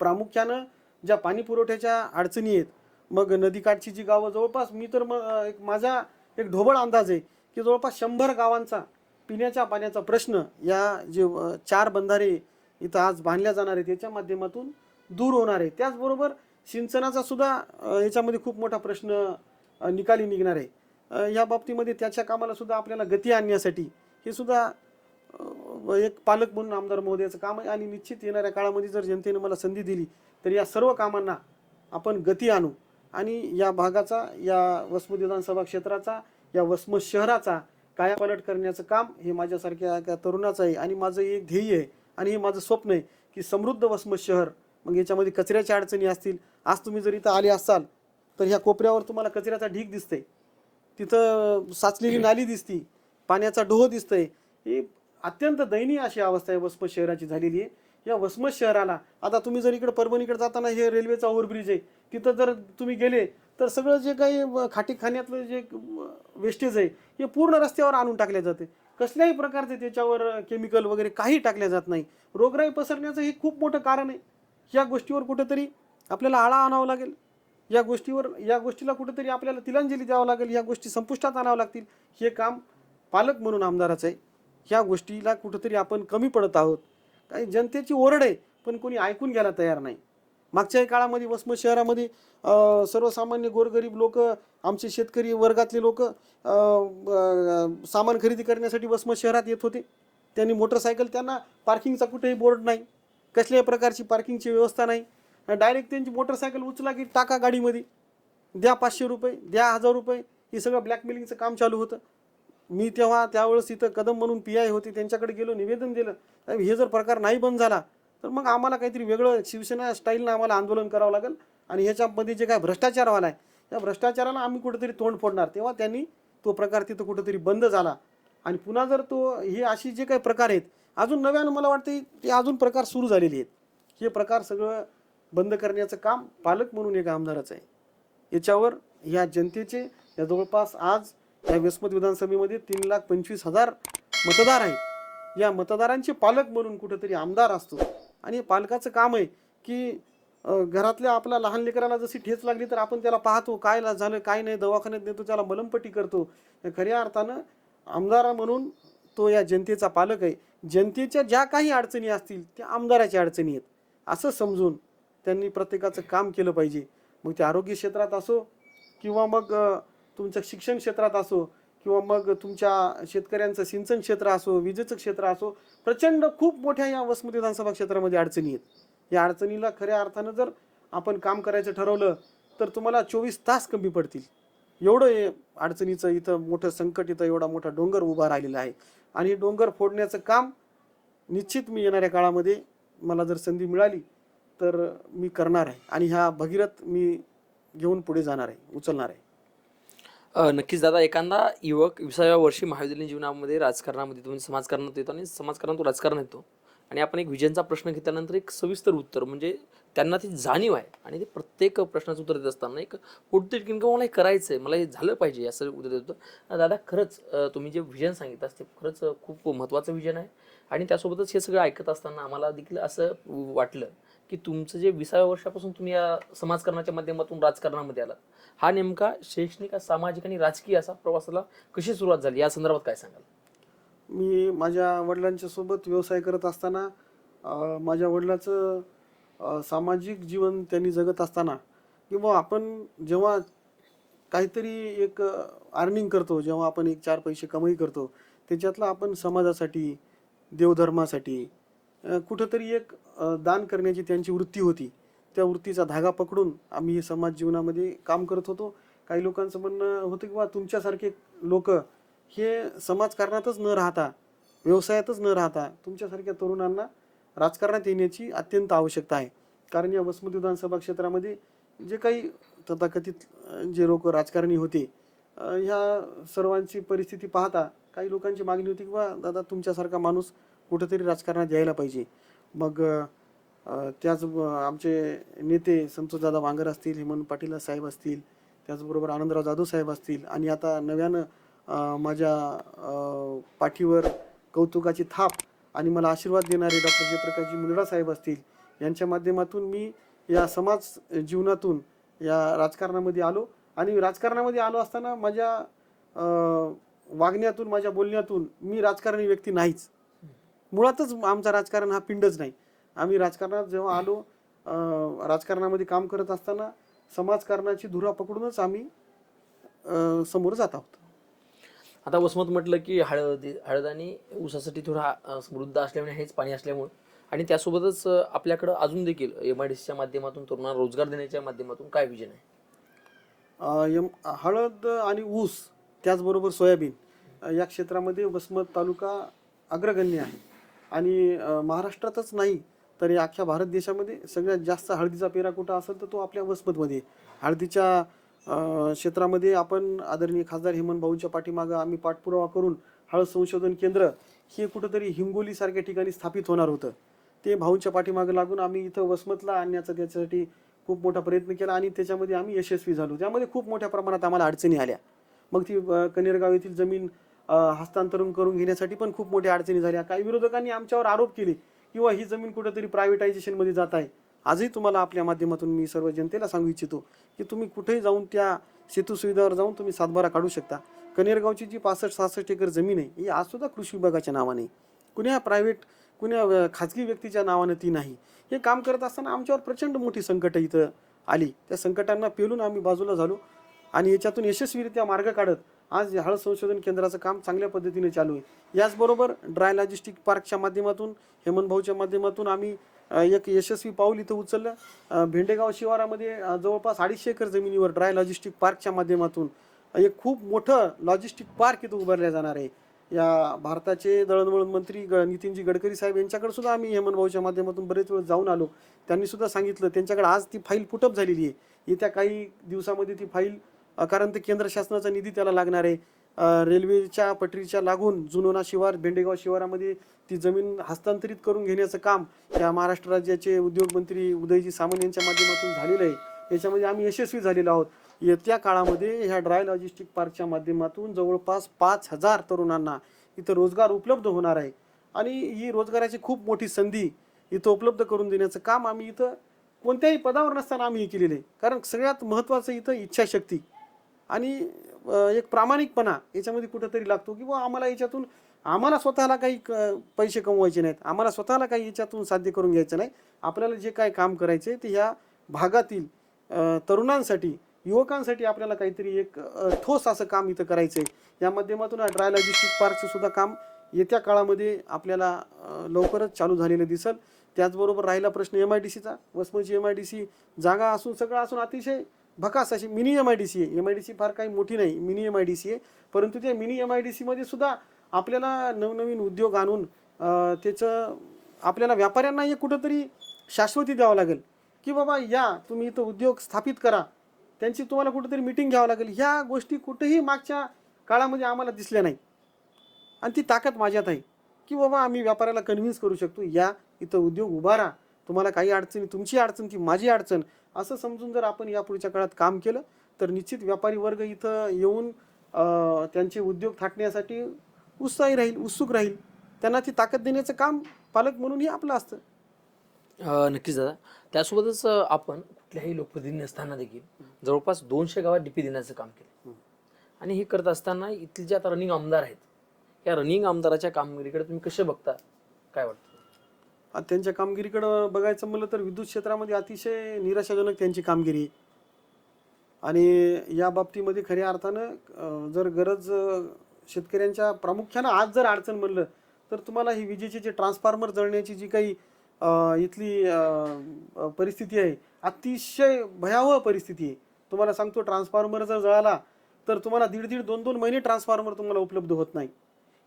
प्रामुख्यानं ज्या पाणी पुरवठ्याच्या अडचणी आहेत, मग नदीकाठची जी गावं जवळपास, मी तर माझा एक ढोबळ अंदाज आहे की जवळपास 100 गावांचा पिण्याच्या पाण्याचा प्रश्न या जे 4 बंधारे इथं आज बांधल्या जाणार आहेत त्याच्या माध्यमातून दूर होणार आहे. त्याचबरोबर सिंचनाचा सुद्धा याच्यामध्ये खूप मोठा प्रश्न निकाली निघणार आहे. या बाबतीमध्ये त्याच्या कामाला सुद्धा आपल्याला गती आणण्यासाठी हे सुद्धा एक पालक म्हणून आमदार महोदयाचं काम आहे. आणि निश्चित येणाऱ्या काळामध्ये जर जनतेने मला संधी दिली तर या सर्व कामांना आपण गती आणू आणि या भागाचा, या वसमत विधानसभा क्षेत्राचा, या वसमत शहराचा कायापालट करण्याचं काम हे माझ्यासारख्या एका तरुणाचं आहे. आणि माझं एक ध्येय आहे आणि हे माझं स्वप्न आहे की समृद्ध वसमत शहर. मग याच्यामध्ये कचऱ्याच्या अडचणी असतील, आज तुम्ही जर इथं आले असाल तर ह्या कोपऱ्यावर तुम्हाला कचऱ्याचा ढीग दिसतंय, तिथं साचलेली नाली दिसती, पाण्याचा डोह दिसतंय. ही अत्यंत दयनीय अशी अवस्था आहे वसमत शहराची झालेली आहे. या वसमत शहराला आता तुम्ही जर इकडे परभणीकडे जाताना हे रेल्वेचा ओव्हरब्रिज आहे, तिथं जर तुम्ही गेले तर सगळं जे काही खाण्यातलं जे वेस्टेज आहे हे पूर्ण रस्त्यावर आणून टाकल्या जाते. कसल्याही प्रकारचे त्याच्यावर केमिकल वगैरे काही टाकल्या जात नाही. रोगराई पसरण्याचं हे खूप मोठं कारण आहे. या गोष्टीवर कुठंतरी आपल्याला आळा आणावं लागेल. या गोष्टीला कुठंतरी आपल्याला तिलांजली द्यावं लागेल. या गोष्टी संपुष्टात आणावं लागतील. हे काम पालक म्हणून आमदाराचं आहे. ह्या गोष्टीला कुठंतरी आपण कमी पडत आहोत. काही जनतेची ओरड आहे, पण कोणी ऐकून घ्यायला तयार नाही. मागच्याही काळामध्ये वसमत शहरामध्ये सर्वसामान्य गोरगरीब लोक, आमचे शेतकरी वर्गातले लोक सामान खरेदी करण्यासाठी वसमत शहरात येत होते. त्यांनी मोटरसायकल, त्यांना पार्किंगचा कुठेही बोर्ड नाही, कसल्याही प्रकारची पार्किंगची व्यवस्था नाही. डायरेक्ट त्यांची मोटरसायकल उचला की टाका गाडीमध्ये, द्या 500 रुपये, द्या 1000 रुपये. हे सगळं ब्लॅकमेलिंगचं काम चालू होतं. मी त्यावेळेस इथं कदम म्हणून PI होते, त्यांच्याकडे गेलो, निवेदन दिलं. हे जर प्रकार नाही बंद झाला तर मग आम्हाला काहीतरी वेगळं शिवसेना स्टाईलनं आम्हाला आंदोलन करावं लागेल, आणि ह्याच्यामध्ये जे काय भ्रष्टाचार व्हायला आहे त्या भ्रष्टाचाराला आम्ही कुठेतरी तोंड फोडणार. तेव्हा त्यांनी तो प्रकार तिथं कुठेतरी बंद झाला. आणि पुन्हा जर हे अशी जे काही प्रकार आहेत अजून नव्यानं, मला वाटतं ते अजून प्रकार सुरू झालेले आहेत. हे प्रकार सगळं बंद करण्याचं काम पालक म्हणून एक आमदाराचं आहे. याच्यावर ह्या जनतेचे, या जवळपास आज या वसमत विधानसभेमध्ये 3,25,000 मतदार आहेत. या मतदारांचे पालक म्हणून कुठेतरी आमदार असतो, आणि पालकाचं काम आहे की घरातल्या आपल्या लहान लेकराला जशी ठेच लागली तर आपण त्याला पाहतो, काय झालं काय नाही, दवाखान्यात नेतो, त्याला मलमपट्टी करतो. खऱ्या अर्थानं आमदार म्हणून तो या जनतेचा पालक आहे. जनतेच्या ज्या काही अडचणी असतील त्या आमदाराच्या अडचणी आहेत असं समजून त्यांनी प्रत्येकाचं काम केलं पाहिजे. मग ते आरोग्य क्षेत्रात असो, किंवा मग तुमच्या शिक्षण क्षेत्रात असो, किंवा मग तुमच्या शेतकऱ्यांचं सिंचन क्षेत्र असो, विजेचं क्षेत्र असो, प्रचंड खूप मोठ्या या वसमत विधानसभा क्षेत्रामध्ये अडचणी आहेत. या अडचणीला खऱ्या अर्थानं जर आपण काम करायचं ठरवलं तर तुम्हाला 24 तास कमी पडतील. एवढं हे अडचणीचं इथं मोठं संकट, इथं एवढा मोठा डोंगर उभा राहिलेला आहे. आणि डोंगर फोडण्याचं काम निश्चित मी येणाऱ्या काळामध्ये, मला जर संधी मिळाली तर मी करणार आहे, आणि ह्या भगीरथ मी घेऊन पुढे जाणार आहे, उचलणार आहे. नक्कीच दादा, एखादा युवक 20व्या वर्षी महाविद्यालयीन जीवनामध्ये राजकारणामध्ये तुम्ही समाजकारणात येतो, आणि समाजकारणातून राजकारण येतो, आणि आपण एक विजयांचा प्रश्न घेतल्यानंतर एक सविस्तर उत्तर, म्हणजे त्यांना ती जाणीव आहे, आणि ते प्रत्येक प्रश्नाचं उत्तर देत असताना एक पुढते किंवा मला हे करायचं आहे, मला हे झालं पाहिजे असं उत्तर देत होतं. दादा, खरंच तुम्ही जे विजन सांगितलं ते खरंच खूप महत्त्वाचं विजन आहे. आणि त्यासोबतच हे सगळं ऐकत असताना आम्हाला देखील असं वाटलं की तुमचं जे 20व्या वर्षापासून तुम्ही या समाजकारणाच्या माध्यमातून राजकारणामध्ये आलात, हा नेमका शैक्षणिक, सामाजिक आणि राजकीय असा प्रवासाला कशी सुरुवात झाली, या संदर्भात काय सांगाल? मी माझ्या वडिलांच्या सोबत व्यवसाय करत असताना, माझ्या वडिलाचं सामाजिक जीवन त्यांनी जगत असताना, किंवा आपण जेव्हा काहीतरी एक अर्निंग करतो, जेव्हा आपण एक 4 पैसे कमाई करतो, त्याच्यातला आपण समाजासाठी, देवधर्मासाठी कुठंतरी एक दान करण्याची त्यांची वृत्ती होती. त्या वृत्तीचा धागा पकडून आम्ही हे समाज जीवनामध्ये काम करत होतो. काही लोकांचं म्हणणं होतं की बा तुमच्यासारखे लोक हे समाजकारणातच न राहता, व्यवसायातच न राहता, तुमच्यासारख्या तरुणांना राजकारणात येण्याची अत्यंत आवश्यकता आहे. कारण या वसमत विधानसभा क्षेत्रामध्ये जे काही तथाकथित जे लोक राजकारणी होते, ह्या सर्वांची परिस्थिती पाहता काही लोकांची मागणी होती की बा दादा, तुमच्यासारखा माणूस कुठेतरी राजकारणात यायला पाहिजे. मग त्याच आमचे नेते संतोषदादा वांगर असतील, हेमंत पाटील साहेब असतील, त्याचबरोबर आनंदराव जाधव साहेब असतील, आणि आता नव्यानं माझ्या पाठीवर कौतुकाची थाप आणि मला आशीर्वाद देणारे डॉक्टर जयप्रकाशजी मुंदडा साहेब असतील, यांच्या माध्यमातून मी या समाज जीवनातून या राजकारणामध्ये आलो. आणि राजकारणामध्ये आलो असताना माझ्या वागण्यातून, माझ्या बोलण्यातून मी राजकारणी व्यक्ती नाहीच. मुळातच आमचा राजकारण हा पिंडच नाही. आम्ही राजकारणात जेव्हा आलो, राजकारणामध्ये काम करत असताना समाजकारणाची धुरा पकडूनच आम्ही समोर जात आहोत. आता वसमत म्हटलं की हळद आणि ऊसासाठी थोडा समृद्ध असल्यामुळे, हेच पाणी असल्यामुळे, आणि त्यासोबतच आपल्याकडं अजून देखील MIDCच्या माध्यमातून तरुणांना रोजगार देण्याच्या माध्यमातून काय विजन आहे? हळद आणि ऊस, त्याचबरोबर सोयाबीन या क्षेत्रामध्ये वसमत तालुका अग्रगण्य आहे. आणि महाराष्ट्रातच नाही तर या अख्ख्या भारत देशामध्ये सगळ्यात जास्त हळदीचा पेरा कुठं असेल तर तो आपल्या वसमतमध्ये. हळदीच्या क्षेत्रामध्ये आपण आदरणीय खासदार हेमंत भाऊंच्या पाठीमागं आम्ही पाठपुरावा करून हळद संशोधन केंद्र हे कुठंतरी हिंगोलीसारख्या ठिकाणी स्थापित होणार होतं. ते भाऊंच्या पाठीमागं लागून आम्ही इथं वसमतला आणण्याचा त्याच्यासाठी खूप मोठा प्रयत्न केला, आणि त्याच्यामध्ये आम्ही यशस्वी झालो. त्यामध्ये खूप मोठ्या प्रमाणात आम्हाला अडचणी आल्या. मग ती कनेरगाव येथील जमीन हस्तांतरण करून घेण्यासाठी पण खूप मोठ्या अडचणी झाल्या. काही विरोधकांनी आमच्यावर आरोप केले किंवा ही जमीन कुठेतरी प्रायव्हेटायझेशनमध्ये जात आहे. आजही तुम्हाला आपल्या माध्यमातून मी सर्व जनतेला सांगू इच्छितो की तुम्ही कुठेही जाऊन त्या सेतू सुविधावर जाऊन तुम्ही सातबारा काढू शकता. कनेरगावची जी 65-66 एकर जमीन आहे ही आज सुद्धा कृषी विभागाच्या नावाने, कुण्या प्रायव्हेट कुण्या खाजगी व्यक्तीच्या नावानं ती नाही. हे काम करत असताना आमच्यावर प्रचंड मोठी संकटं इथं आली. त्या संकटांना पेलून आम्ही बाजूला झालो आणि याच्यातून यशस्वीरित्या मार्ग काढत आज हळद संशोधन केंद्राचं काम चांगल्या पद्धतीने चालू आहे. याचबरोबर ड्राय लॉजिस्टिक पार्कच्या माध्यमातून, हेमंत भाऊच्या माध्यमातून आम्ही एक यशस्वी पाऊल इथं उचललं. भेंडेगाव शिवारामध्ये जवळपास 250 एकर जमिनीवर ड्राय लॉजिस्टिक पार्कच्या माध्यमातून एक खूप मोठं लॉजिस्टिक पार्क इथं उभारलं जाणार आहे. या भारताचे दळणवळण मंत्री नितीनजी गडकरी साहेब यांच्याकडे सुद्धा आम्ही हेमंत भाऊच्या माध्यमातून बरेच वेळ जाऊन आलो. त्यांनी सुद्धा सांगितलं त्यांच्याकडे आज ती फाईल पुटअप झालेली आहे. येत्या काही दिवसामध्ये ती फाईल, कारण ते केंद्र शासनाचा निधी त्याला लागणार आहे. रेल्वेच्या पटरीच्या लागून जुनोना शिवार भेंडेगाव शिवारामध्ये ती जमीन हस्तांतरित करून घेण्याचं काम या महाराष्ट्र राज्याचे उद्योग मंत्री उदयजी सामंत यांच्या माध्यमातून झालेलं आहे. याच्यामध्ये आम्ही यशस्वी झालेलो आहोत. येत्या काळामध्ये ह्या ड्राय लॉजिस्टिक पार्कच्या माध्यमातून जवळपास 5,000 तरुणांना इथं रोजगार उपलब्ध होणार आहे आणि ही रोजगाराची खूप मोठी संधी इथं उपलब्ध करून देण्याचं काम आम्ही इथं कोणत्याही पदावर नसताना आम्ही केलेलं आहे. कारण सगळ्यात महत्त्वाचं इथं इच्छाशक्ती आणि एक प्रामाणिकपणा याच्यामध्ये कुठंतरी लागतो की आम्हाला याच्यातून आम्हाला स्वतःला काही पैसे कमवायचे नाहीत, आम्हाला स्वतःला काही याच्यातून साध्य करून घ्यायचं नाही. आपल्याला जे काय काम करायचं आहे ते ह्या भागातील तरुणांसाठी, युवकांसाठी आपल्याला काहीतरी एक ठोस असं काम इथं करायचं आहे. या माध्यमातून ड्राय लॉजिस्टिक पार्कचं सुद्धा काम येत्या काळामध्ये आपल्याला लवकरच चालू झालेलं दिसेल. त्याचबरोबर राहिला प्रश्न MIDCचा. वसमतची MIDC जागा असून सगळं असून अतिशय भकास अशी मिनी MIDC आहे. MIDC फार काही मोठी नाही, मिनी MIDC आहे. परंतु त्या मिनी MIDCमध्ये सुद्धा आपल्याला नवनवीन उद्योग आणून त्याचं आपल्याला व्यापाऱ्यांना एक कुठंतरी शाश्वती द्यावं लागेल की बाबा या तुम्ही इथं उद्योग स्थापित करा, त्यांची तुम्हाला कुठेतरी मिटिंग घ्यावं लागेल. ह्या गोष्टी कुठेही मागच्या काळामध्ये आम्हाला दिसल्या नाही आणि ती ताकद माझ्यात आहे की बाबा आम्ही व्यापाऱ्याला कन्व्हिन्स करू शकतो, या इथं उद्योग उभारा, तुम्हाला काही अडचणी, तुमची अडचण ती माझी अडचण असं समजून जर आपण यापुढच्या काळात काम केलं तर निश्चित व्यापारी वर्ग इथं येऊन त्यांचे उद्योग थाटण्यासाठी उत्साही राहील, उत्सुक राहील. त्यांना ती ताकद देण्याचं काम पालक म्हणूनही आपलं असतं. नक्कीच दादा. त्यासोबतच आपण कुठल्याही लोकप्रतिनिधी असताना देखील जवळपास 200 गावात DP देण्याचं काम केलं आणि हे करत असताना इथले जे आता रनिंग आमदार आहेत, या रनिंग आमदाराच्या कामगिरीकडे तुम्ही कसे बघता, काय वाटतं? त्यांच्या कामगिरीकडं बघायचं म्हणलं तर विद्युत क्षेत्रामध्ये अतिशय निराशाजनक त्यांची कामगिरी आहे आणि या बाबतीमध्ये खऱ्या अर्थानं जर गरज शेतकऱ्यांच्या प्रामुख्यानं आज जर अडचण म्हणलं तर तुम्हाला ही विजेचे जे ट्रान्सफॉर्मर जळण्याची जी काही इथली परिस्थिती आहे, अतिशय भयावह परिस्थिती आहे. तुम्हाला सांगतो, ट्रान्सफॉर्मर जर जळाला तर तुम्हाला 1.5 2 महिने ट्रान्सफॉर्मर तुम्हाला उपलब्ध होत नाही.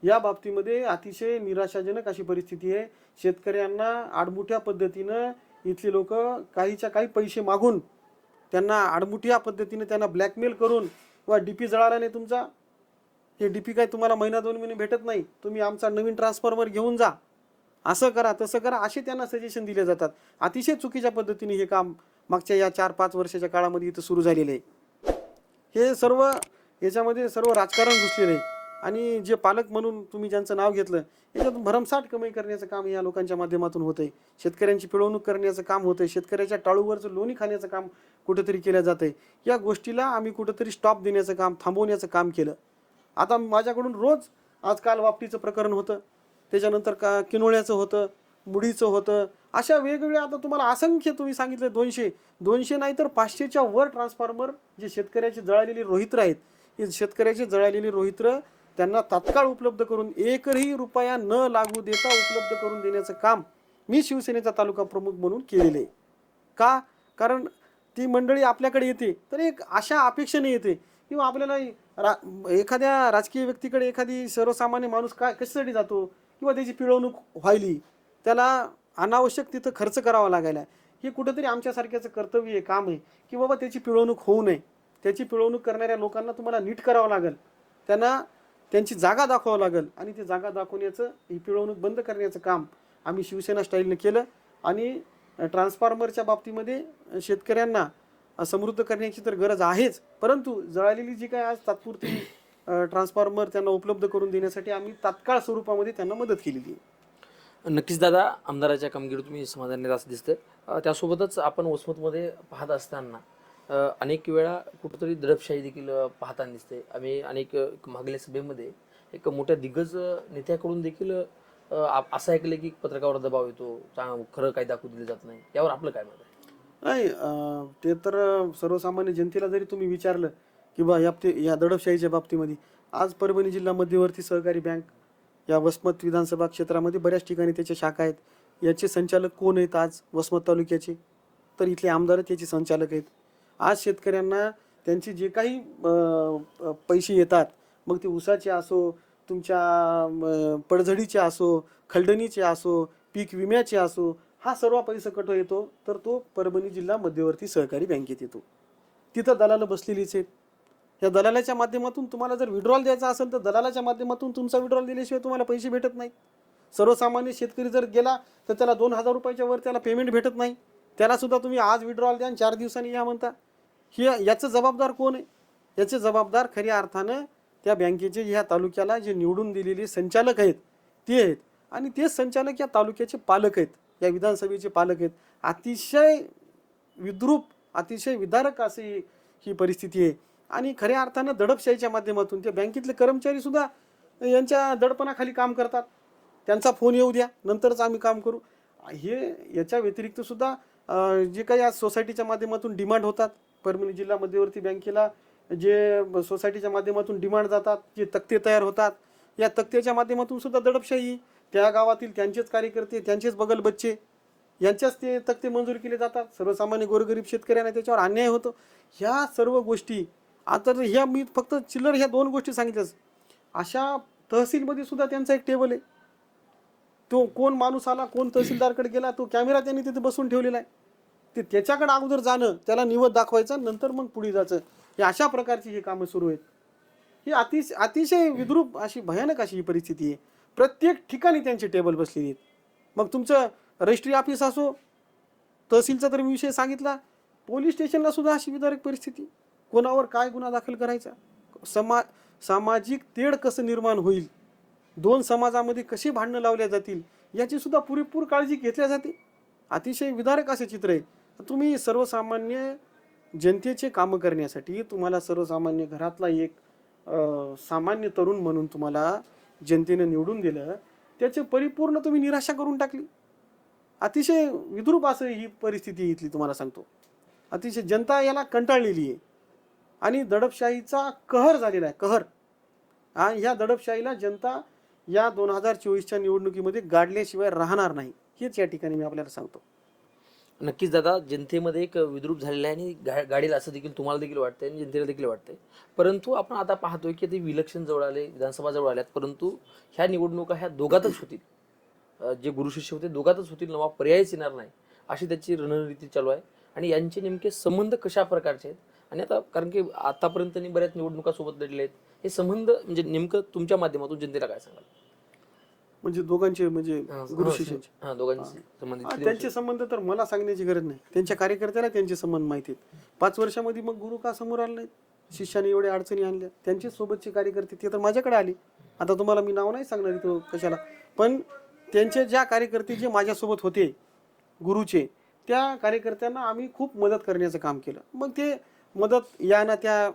या बाबतीमध्ये अतिशय निराशाजनक अशी परिस्थिती आहे. शेतकऱ्यांना आडमुठ्या पद्धतीनं इथली लोक काहीच्या काही पैसे मागून त्यांना आडमुठ्या पद्धतीने त्यांना ब्लॅकमेल करून किंवा DP जळाला नाही तुमचा, हे DP काय तुम्हाला महिना 2 महिने भेटत नाही, तुम्ही आमचा नवीन ट्रान्सफॉर्मर घेऊन जा, असं करा तसं करा, असे त्यांना सजेशन दिले जातात. अतिशय चुकीच्या पद्धतीने हे काम मागच्या या 4-5 वर्षाच्या काळामध्ये इथं सुरू झालेलं आहे. हे सर्व याच्यामध्ये सर्व राजकारण घुसलेलं आहे आणि जे पालक म्हणून तुम्ही ज्यांचं नाव घेतलं याच्यातून भरमसाठ कमाई करण्याचं काम या लोकांच्या माध्यमातून होतं आहे. शेतकऱ्यांची पिळवणूक करण्याचं काम होतं आहे, शेतकऱ्याच्या टाळूवरचं लोणी खाण्याचं काम कुठंतरी केलं जातं आहे. या गोष्टीला आम्ही कुठंतरी स्टॉप देण्याचं काम, थांबवण्याचं काम केलं. आता माझ्याकडून रोज आजकाल वापटीचं प्रकरण होतं, त्याच्यानंतर किनोळ्याचं होतं, मुडीचं होतं, अशा वेगवेगळ्या आता तुम्हाला असंख्य तुम्ही सांगितलं 200 नाही तर 500च्या वर ट्रान्सफॉर्मर जे शेतकऱ्याचे जळालेली रोहित्र आहेत, हे शेतकऱ्याचे जळालेली रोहित्र त्यांना तात्काळ उपलब्ध करून 1ही रुपया न लागू देता उपलब्ध करून देण्याचं काम मी शिवसेनेचा तालुका प्रमुख म्हणून केलेलं आहे. का? कारण ती मंडळी आपल्याकडे येते तर एक अशा अपेक्षेने येते किंवा आपल्याला एखाद्या राजकीय व्यक्तीकडे एखादी सर्वसामान्य माणूस कशासाठी जातो किंवा त्याची पिळवणूक व्हायली, त्याला अनावश्यक तिथं खर्च करावा लागायला, हे कुठंतरी आमच्यासारख्याचं कर्तव्य आहे, काम आहे की बाबा त्याची पिळवणूक होऊ नये. त्याची पिळवणूक करणाऱ्या लोकांना तुम्हाला नीट करावं लागेल, त्यांना त्यांची जागा दाखवावं लागेल आणि ती जागा दाखवण्याचं, ही पिळवणूक बंद करण्याचं काम आम्ही शिवसेना स्टाईलनं केलं. आणि ट्रान्सफॉर्मरच्या बाबतीमध्ये शेतकऱ्यांना समृद्ध करण्याची तर गरज आहेच, परंतु जळालेली जी काय आज तात्पुरती ट्रान्सफॉर्मर त्यांना उपलब्ध करून देण्यासाठी आम्ही तात्काळ स्वरूपामध्ये त्यांना मदत केलेली आहे. नक्कीच दादा, आमदाराच्या कामगिरी तुम्ही समाधानी असं दिसतंय. त्यासोबतच आपण वसमतमध्ये पाहत असताना अनेक वेळा कुठंतरी दडपशाही देखील पाहताना दिसते. आम्ही अनेक मागल्या सभेमध्ये एक मोठ्या दिग्गज नेत्याकडून देखील असं ऐकलं की पत्रकारावर दबाव येतो, खरं काही दाखवू दिलं जात नाही. यावर आपलं काय मत आहे? नाही, ते तर सर्वसामान्य जनतेला जरी तुम्ही विचारलं की बा या दडपशाहीच्या बाबतीमध्ये, आज परभणी जिल्हा मध्यवर्ती सहकारी बँक या वसमत विधानसभा क्षेत्रामध्ये बऱ्याच ठिकाणी त्याच्या शाखा आहेत. याचे संचालक कोण आहेत आज वसमत तालुक्याचे? तर इथले आमदारच याचे संचालक आहेत. आज शेतकऱ्यांना त्यांचे जे काही पैसे येतात, मग ते ऊसाचे असो, तुमच्या पडझडीचे असो, खलडणीचे असो, पीक विम्याचे असो, हा सर्व पैसा कुठं येतो? तर तो परभणी जिल्हा मध्यवर्ती सहकारी बँकेत येतो. तिथं दलाल बसलेलीच आहेत. या दलालाच्या माध्यमातून तुम्हाला जर विड्रॉल द्यायचा असेल तर दलालाच्या माध्यमातून तुमचा विड्रॉल दिल्याशिवाय तुम्हाला पैसे भेटत नाहीत. सर्वसामान्य शेतकरी जर गेला तर त्याला 2,000 रुपयाच्या वर त्याला पेमेंट भेटत नाही. त्याला सुद्धा तुम्ही आज विड्रॉल द्या आणि 4 दिवसांनी या म्हणता. याचं जबाबदार कोण आहे? याचे जबाबदार खऱ्या अर्थानं त्या बँकेचे ह्या तालुक्याला जे निवडून दिलेले संचालक आहेत ते आहेत. आणि तेच संचालक या तालुक्याचे पालक आहेत, या विधानसभेचे पालक आहेत. अतिशय विद्रूप, अतिशय विदारक अशी ही परिस्थिती आहे. आणि खऱ्या अर्थानं दडपशाहीच्या माध्यमातून ते बँकेतले कर्मचारी सुद्धा यांच्या दडपणाखाली काम करतात. त्यांचा फोन येऊ द्या, नंतरच आम्ही काम करू. हे याच्या व्यतिरिक्त सुद्धा जे काही आज सोसायटीच्या माध्यमातून डिमांड होतात, परभणी जिल्हा मध्यवर्ती बँकेला जे सोसायटीच्या माध्यमातून डिमांड जातात, जे तक्ते तयार होतात, या तक्त्याच्या माध्यमातून सुद्धा दडपशाही. त्या गावातील त्यांचेच कार्यकर्ते, त्यांचेच बगल बच्चे यांच्याच ते तक्ते मंजूर केले जातात. सर्वसामान्य गोरगरीब शेतकऱ्यांना त्याच्यावर अन्याय होतो. ह्या सर्व गोष्टी आता ह्या मी फक्त चिल्लर ह्या 2 गोष्टी सांगितल्याच. अशा तहसीलमध्ये सुद्धा त्यांचा एक टेबल आहे. तो कोण माणूस आला, कोण तहसीलदारकडे गेला, तो कॅमेरा त्यांनी तिथे बसून ठेवलेला आहे. ते त्याच्याकडे अगोदर जाणं, त्याला निवड दाखवायचं, नंतर मग पुढे जायचं. हे अशा प्रकारची ही कामं सुरू आहेत. ही अतिशय विद्रूप अशी भयानक अशी ही परिस्थिती आहे. प्रत्येक ठिकाणी त्यांचे टेबल बसलेले आहेत. मग तुमचं रजिस्ट्री ऑफिस असो, तहसीलचा तर मी विषय सांगितला, पोलीस स्टेशनला सुद्धा अशी विदारक परिस्थिती. कोणावर काय गुन्हा दाखल करायचा, सामाजिक तेढ कसं निर्माण होईल, 2 समाजामध्ये कशी भांडणं लावल्या जातील, याची सुद्धा पुरेपूर काळजी घेतल्या जाते. अतिशय विदारक असे चित्र आहे. तुम्ही सर्वसामान्य जनतेचे कामं करण्यासाठी तुम्हाला सर्वसामान्य घरातला एक सामान्य तरुण म्हणून तुम्हाला जनतेने निवडून दिलं, त्याची परिपूर्ण तुम्ही निराशा करून टाकली. अतिशय विद्रूप असं ही परिस्थिती इथली तुम्हाला सांगतो. अतिशय जनता याला कंटाळलेली आहे आणि दडपशाहीचा कहर झालेला आहे, कहर. आणि ह्या दडपशाहीला जनता या 2024च्या निवडणुकीमध्ये गाडल्याशिवाय राहणार नाही, हेच या ठिकाणी मी आपल्याला सांगतो. नक्कीच दादा, जनतेमध्ये एक विद्रूप झालेला आहे आणि गाडीला असं देखील तुम्हाला देखील वाटतंय आणि जनतेला देखील वाटतंय. परंतु आपण आता पाहतोय की ते विलक्षण जवळ आले, विधानसभा जवळ आल्यात, परंतु ह्या निवडणुका ह्या दोघातच होतील. जे गुरु शिष्य होते दोघातच होतील, नवा पर्यायच येणार नाही, अशी त्याची रणनीती चालू आहे. आणि यांचे नेमके संबंध कशा प्रकारचे आहेत? आणि आता कारण की आतापर्यंत बऱ्याच निवडणुका सोबत लढले आहेत, हे संबंध म्हणजे नेमकं तुमच्या माध्यमातून जनतेला काय सांगाल? म्हणजे दोघांचे म्हणजे गुरु शिष्यांचे दोघांचे संबंध, त्यांचे संबंध तर मला सांगण्याची गरज नाही. त्यांच्या कार्यकर्त्याला त्यांचे संबंध माहिती आहेत. 5 वर्षामध्ये मग गुरु का समोर आले नाहीत? शिष्याने एवढ्या अडचणी आणल्या, त्यांचे सोबतचे कार्यकर्ते ते तर माझ्याकडे आले. आता तुम्हाला मी नाव नाही सांगणार तो कशाला, पण त्यांचे ज्या कार्यकर्ते जे माझ्यासोबत होते गुरुचे, त्या कार्यकर्त्यांना आम्ही खूप मदत करण्याचं काम केलं. मग ते मदत या ना त्या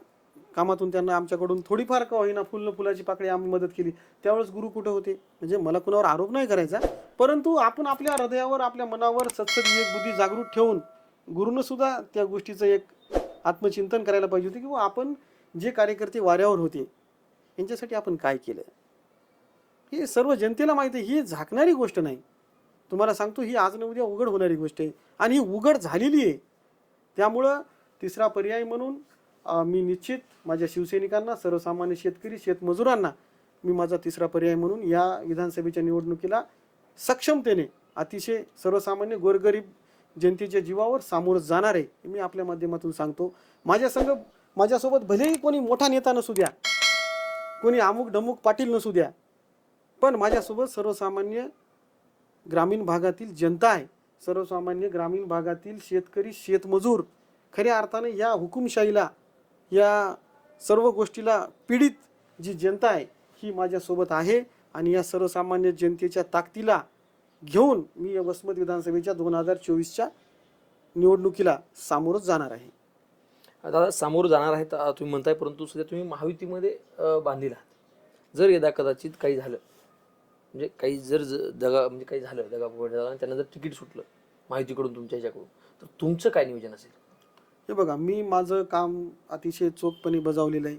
कामातून त्यांना आमच्याकडून थोडीफार का होईना फुलाची पाकळी आम्ही मदत केली. त्यावेळेस गुरु कुठं होते? म्हणजे मला कुणावर आरोप नाही करायचा, परंतु आपण आपल्या हृदयावर, आपल्या मनावर सतत एक बुद्धी जागृत ठेवून गुरुनं सुद्धा त्या गोष्टीचं एक आत्मचिंतन करायला पाहिजे होते की आपण जे कार्यकर्ते वाऱ्यावर होते यांच्यासाठी आपण काय केलं. हे सर्व जनतेला माहिती आहे. ही झाकणारी गोष्ट नाही, तुम्हाला सांगतो. ही आज न उद्या उघड होणारी गोष्ट आहे आणि ही उघड झालेली आहे. त्यामुळं तिसरा पर्याय म्हणून मी निश्चित माझ्या शिवसैनिकांना, सर्वसामान्य शेतकरी, शेतमजुरांना मी माझा तिसरा पर्याय म्हणून या विधानसभेच्या निवडणुकीला सक्षमतेने अतिशय सर्वसामान्य गोरगरीब जनतेच्या जीवावर सामोरं जाणार आहे, मी आपल्या माध्यमातून सांगतो. माझ्यासोबत भलेही कोणी मोठा नेता नसू द्या, कोणी अमुक डमुक पाटील नसू द्या, पण माझ्यासोबत सर्वसामान्य ग्रामीण भागातील जनता आहे. सर्वसामान्य ग्रामीण भागातील शेतकरी, शेतमजूर, खऱ्या अर्थाने या हुकुमशाहीला, या सर्व गोष्टीला पीडित जी जनता आहे ही माझ्यासोबत आहे. आणि या सर्वसामान्य जनतेच्या ताकदीला घेऊन मी या वसमत विधानसभेच्या 2024च्या निवडणुकीला सामोरं जाणार आहे. दादा समोर जाणार आहेत तुम्ही म्हणताय, परंतु सध्या तुम्ही महायुतीमध्ये बांधील आहात. जर यदा कदाचित काही झालं, म्हणजे काही जर दगा म्हणजे काही झालं दगाफोड झाला आणि त्यांना जर तिकीट सुटलं महायुतीकडून तुमच्या ह्याच्याकडून, तर तुमचं काय नियोजन असेल? हे बघा, मी माझं काम अतिशय चोखपणे बजावलेलं आहे.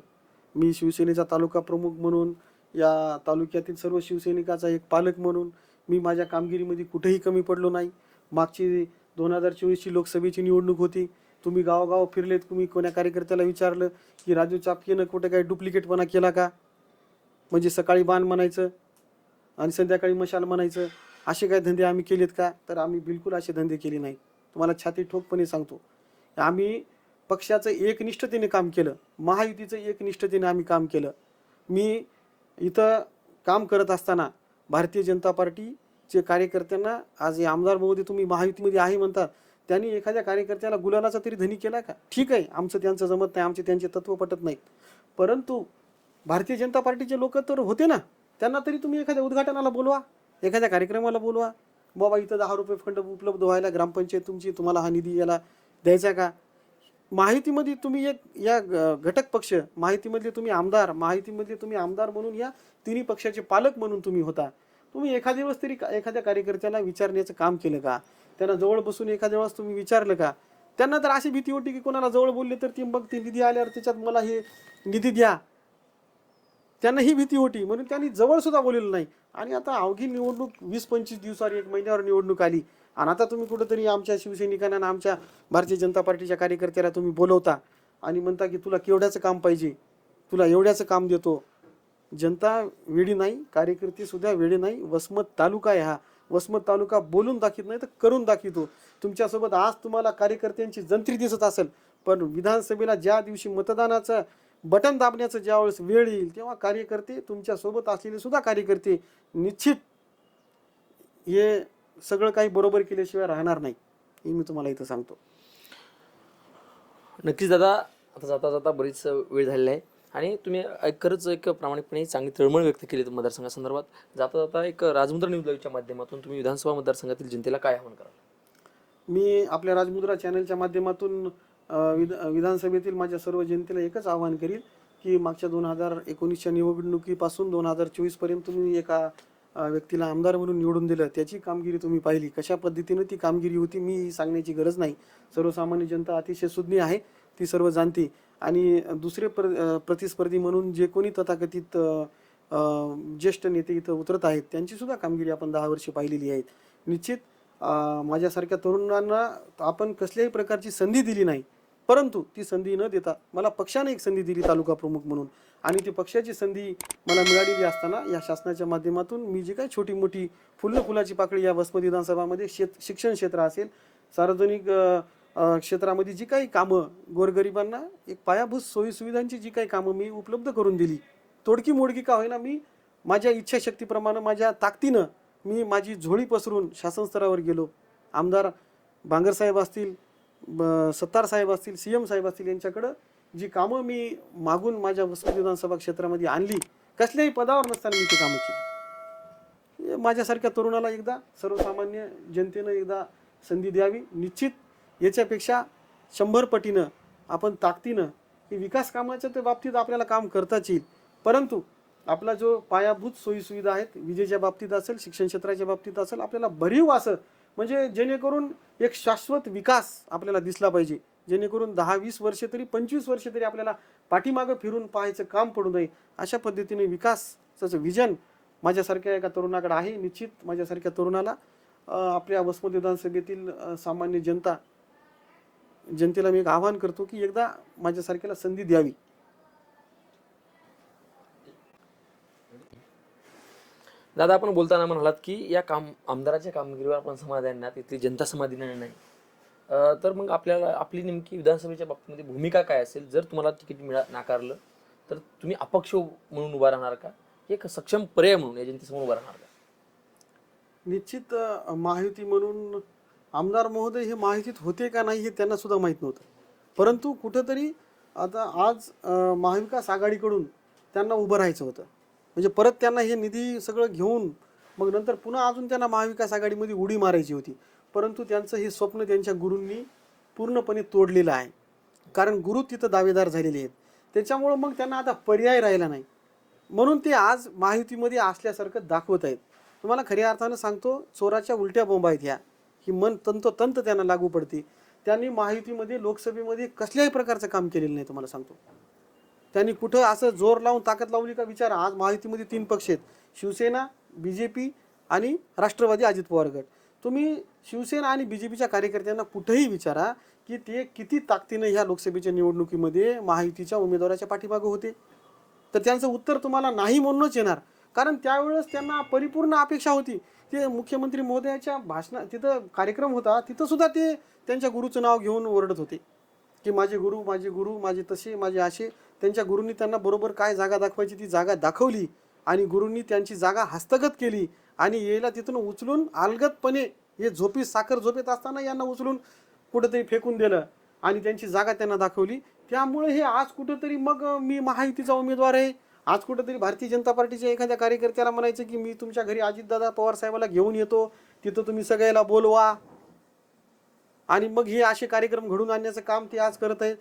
मी शिवसेनेचा तालुका प्रमुख म्हणून, या तालुक्यातील सर्व शिवसैनिकाचा एक पालक म्हणून मी माझ्या कामगिरीमध्ये कुठेही कमी पडलो नाही. मागची 2024ची लोकसभेची निवडणूक होती. तुम्ही गावोगाव फिरलेत, तुम्ही कोण्या कार्यकर्त्याला विचारलं की राजू चापकेनं कुठे काही डुप्लिकेटपणा केला का? म्हणजे सकाळी बाण म्हणायचं आणि संध्याकाळी मशाल म्हणायचं, असे काय धंदे आम्ही केलेत का? तर आम्ही बिलकुल असे धंदे केले नाहीत. तुम्हाला छाती ठोकपणे सांगतो, आम्ही पक्षाचं एकनिष्ठतेने काम केलं, महायुतीचं एकनिष्ठतेने आम्ही काम केलं. मी इथं काम करत असताना भारतीय जनता पार्टीचे कार्यकर्त्यांना, आज हे आमदार महोदय तुम्ही महायुतीमध्ये आहे म्हणतात, त्यांनी एखाद्या कार्यकर्त्याला गुलालाचा तरी धनी केला का? ठीक आहे, आमचं त्यांचं जमत नाही, आमचे त्यांचे तत्व पटत नाहीत, परंतु भारतीय जनता पार्टीचे लोक तर होते ना, त्यांना तरी तुम्ही एखाद्या उद्घाटनाला बोलवा, एखाद्या कार्यक्रमाला बोलवा. बाबा इथं 10 रुपये फंड उपलब्ध व्हायला ग्रामपंचायत तुमची, तुम्हाला हा निधी याला द्यायचा का? माहितीमध्ये तुम्ही एक या घटक पक्ष, माहितीमधले तुम्ही आमदार, माहितीमधले तुम्ही आमदार म्हणून या तिन्ही पक्षाचे पालक म्हणून तुम्ही होता. तुम्ही एखाद्या वेळेस तरी एखाद्या कार्यकर्त्याला विचारण्याचं काम केलं का? त्यांना जवळ बसून एखाद्या वेळेस तुम्ही विचारलं का? त्यांना तर अशी भीती होती की कोणाला जवळ बोलले तर ती मग ते निधी आल्यावर त्याच्यात मला हे निधी द्या, त्यांना ही भीती होती, म्हणून त्यांनी जवळ सुद्धा बोललेलं नाही. आणि आता अवघी निवडणूक 20-25 दिवसावर, 1 महिन्यावर निवडणूक आली, आणि आता तुम्ही कुठंतरी आमच्या शिवसैनिकांना आणि आमच्या भारतीय जनता पार्टीच्या कार्यकर्त्याला तुम्ही बोलवता आणि म्हणता की तुला केवढ्याचं काम पाहिजे, तुला एवढ्याचं काम देतो. जनता वेडी नाही, कार्यकर्ते सुद्धा वेडे नाही. वसमत तालुका आहे हा. वसमत तालुका बोलून दाखवत नाही तर करून दाखवतो. तुमच्यासोबत आज तुम्हाला कार्यकर्त्यांची जंत्री दिसत असेल, पण विधानसभेला ज्या दिवशी मतदानाचं बटन दाबण्याचं ज्यावेळेस वेळ येईल, तेव्हा कार्यकर्ते, तुमच्यासोबत असलेले सुद्धा कार्यकर्ते निश्चित हे सगळं काही बरोबर केल्याशिवाय राहणार नाही, हे मी तुम्हाला इथं सांगतो. नक्कीच दादा, आता जाता जाता बरीच वेळ झालेला आहे आणि तुम्ही खरंच एक प्रामाणिकपणे चांगली तळमळ व्यक्त केली मतदारसंघासंदर्भात. जाता जाता एक राजमुद्रा न्यूज लाईव्हच्या माध्यमातून तुम्ही विधानसभा मतदारसंघातील जनतेला काय आवाहन कराल? मी आपल्या राजमुद्रा चॅनलच्या माध्यमातून विधानसभेतील माझ्या सर्व जनतेला एकच आवाहन करील की मागच्या 2019च्या निवडणुकीपासून 2024 पर्यंत तुम्ही एका व्यक्तीला आमदार म्हणून निवडून दिलं, त्याची कामगिरी तुम्ही पाहिली, कशा पद्धतीनं ती कामगिरी होती मी सांगण्याची गरज नाही. सर्वसामान्य जनता अतिशय सुज्ञ आहे, ती सर्व जाणते. आणि दुसरे प्रतिस्पर्धी म्हणून जे कोणी तथाकथित ज्येष्ठ नेते इथं उतरत आहेत, त्यांची सुद्धा कामगिरी आपण 10 वर्षे पाहिलेली आहे. निश्चित माझ्यासारख्या तरुणांना आपण कसल्याही प्रकारची संधी दिली नाही, परंतु ती संधी न देता मला पक्षाने एक संधी दिली तालुका प्रमुख म्हणून, आणि ती पक्षाची संधी मला मिळालेली असताना या शासनाच्या माध्यमातून मी जी काही छोटी मोठी फुलाची पाकळी या वसमत विधानसभामध्ये शिक्षण क्षेत्र असेल, सार्वजनिक क्षेत्रामध्ये जी काही कामं, गोरगरिबांना एक पायाभूत सोयीसुविधांची जी काही कामं मी उपलब्ध करून दिली, तोडकी मोडकी का होईना, मी माझ्या इच्छाशक्तीप्रमाणे, माझ्या ताकदीनं मी माझी झोळी पसरून शासन स्तरावर गेलो. आमदार बांगरसाहेब असतील, सत्तार साहेब असतील, CM साहेब असतील, यांच्याकडं जी कामं मी मागून माझ्या वसमत विधानसभा क्षेत्रामध्ये आणली, कसल्याही पदावर नसताना मी ती कामं केली. माझ्यासारख्या तरुणाला एकदा सर्वसामान्य जनतेनं एकदा संधी द्यावी. निश्चित याच्यापेक्षा 100 पटीनं आपण ताकदीनं ही विकास कामाच्या त्या बाबतीत आपल्याला काम करताच येईल, परंतु आपला जो पायाभूत सोयीसुविधा आहेत, विजेच्या बाबतीत असेल, शिक्षण क्षेत्राच्या बाबतीत असेल, आपल्याला भरीव असं, म्हणजे जेणेकरून एक शाश्वत विकास आपल्याला दिसला पाहिजे, जेणेकरून 10-20 वर्षे तरी 25 वर्षे तरी आपल्याला पाठीमागं फिरून पाहायचं काम पडू नये, अशा पद्धतीने विकासाचं विजन माझ्यासारख्या एका तरुणाकडे आहे. निश्चित माझ्यासारख्या तरुणाला आपल्या वसमत विधानसभेतील सामान्य जनतेला मी एक आवाहन करतो की एकदा माझ्यासारख्याला संधी द्यावी. दादा, आपण बोलताना म्हणालात की या आमदाराच्या कामगिरीवर आपण समाधानी नाही, तिथली जनता समाधानी नाही, तर मग आपल्याला आपली नेमकी विधानसभेच्या बाबतीमध्ये भूमिका काय असेल? जर तुम्हाला तिकीट नाकारलं तर तुम्ही अपक्ष म्हणून उभा राहणार का, एक सक्षम पर्याय म्हणून या जनतेसमोर उभा राहणार का? निश्चित महायुती म्हणून आमदार महोदय हे महायुतीत होते का नाही हे त्यांना सुद्धा माहीत नव्हतं, परंतु कुठंतरी आता आज महाविकास आघाडीकडून त्यांना उभं राहायचं होतं, म्हणजे परत त्यांना हे निधी सगळं घेऊन मग नंतर पुन्हा अजून त्यांना महाविकास आघाडीमध्ये उडी मारायची होती, परंतु त्यांचं हे स्वप्न त्यांच्या गुरूंनी पूर्णपणे तोडलेलं आहे. कारण गुरु तिथं दावेदार झालेले आहेत. त्याच्यामुळं मग त्यांना आता पर्याय राहिला नाही, म्हणून ते आज महायुतीमध्ये असल्यासारखं दाखवत आहेत. तुम्हाला खऱ्या अर्थानं सांगतो, चोराच्या उलट्या बोंबा आहेत ह्या, ही मन तंतोतंत त्यांना लागू पडते. त्यांनी महायुतीमध्ये लोकसभेमध्ये कसल्याही प्रकारचं काम केलेलं नाही. तुम्हाला सांगतो, त्यांनी कुठं असं जोर लावून ताकद लावली का विचारा. आज महायुतीमध्ये 3 पक्ष आहेत, शिवसेना, BJP आणि राष्ट्रवादी अजित पवार गट. तुम्ही शिवसेना आणि BJPच्या कार्यकर्त्यांना कुठेही विचारा की ते किती ताकदीनं ह्या लोकसभेच्या निवडणुकीमध्ये महायुतीच्या उमेदवाराच्या पाठीमागे होते, तर त्यांचं उत्तर तुम्हाला नाही म्हणूनच येणार. कारण त्यावेळेस त्यांना परिपूर्ण अपेक्षा होती. ते मुख्यमंत्री महोदयाच्या भाषणात तिथं कार्यक्रम होता, तिथं सुद्धा ते त्यांच्या गुरुचं नाव घेऊन ओरडत होते की माझे गुरु, माझे गुरु, माझे तसे, माझे असे. त्यांच्या गुरूंनी त्यांना बरोबर काय जागा दाखवायची ती जागा दाखवली आणि गुरूंनी त्यांची जागा हस्तगत केली आणि याला तिथून उचलून अलगदपणे, हे झोपी साखर झोपेत असताना यांना उचलून कुठंतरी फेकून दिलं आणि त्यांची जागा त्यांना दाखवली. त्यामुळे हे आज कुठंतरी मग मी महायुतीचा उमेदवार आहे, आज कुठंतरी भारतीय जनता पार्टीच्या एखाद्या कार्यकर्त्याला म्हणायचं की मी तुमच्या घरी अजितदादा पवार साहेबाला घेऊन येतो, तिथं तुम्ही सगळ्याला बोलवा, आणि मग हे असे कार्यक्रम घडून आणण्याचं काम ते आज करत आहेत.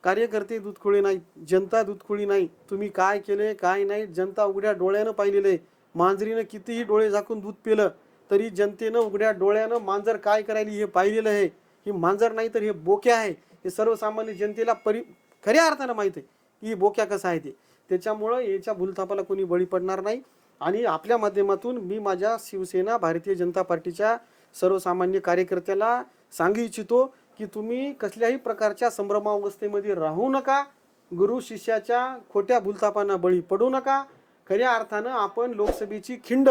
कार्यकर्ते दूधखोळी नाही, जनता दूधखोळी नाही. तुम्ही काय केले काय नाही जनता उघड्या डोळ्यानं पाहिलेलं आहे. मांजरीनं कितीही डोळे झाकून दूध पिलं तरी जनतेनं उघड्या डोळ्यानं मांजर काय करायली हे पाहिलेलं आहे. ही मांजर नाही तर हे बोक्या आहे, हे सर्वसामान्य जनतेला खऱ्या अर्थानं माहीत आहे की ही बोक्या कसं आहे ते. त्याच्यामुळं याच्या भूलथापाला कोणी बळी पडणार नाही. आणि आपल्या माध्यमातून मी माझ्या शिवसेना भारतीय जनता पार्टीच्या सर्वसामान्य कार्यकर्त्याला सांगू इच्छितो की तुम्ही कसल्याही प्रकारच्या संभ्रमावस्थेमध्ये राहू नका, गुरु शिष्याच्या खोट्या भूलथापांना बळी पडू नका. खऱ्या अर्थानं आपण लोकसभेची खिंड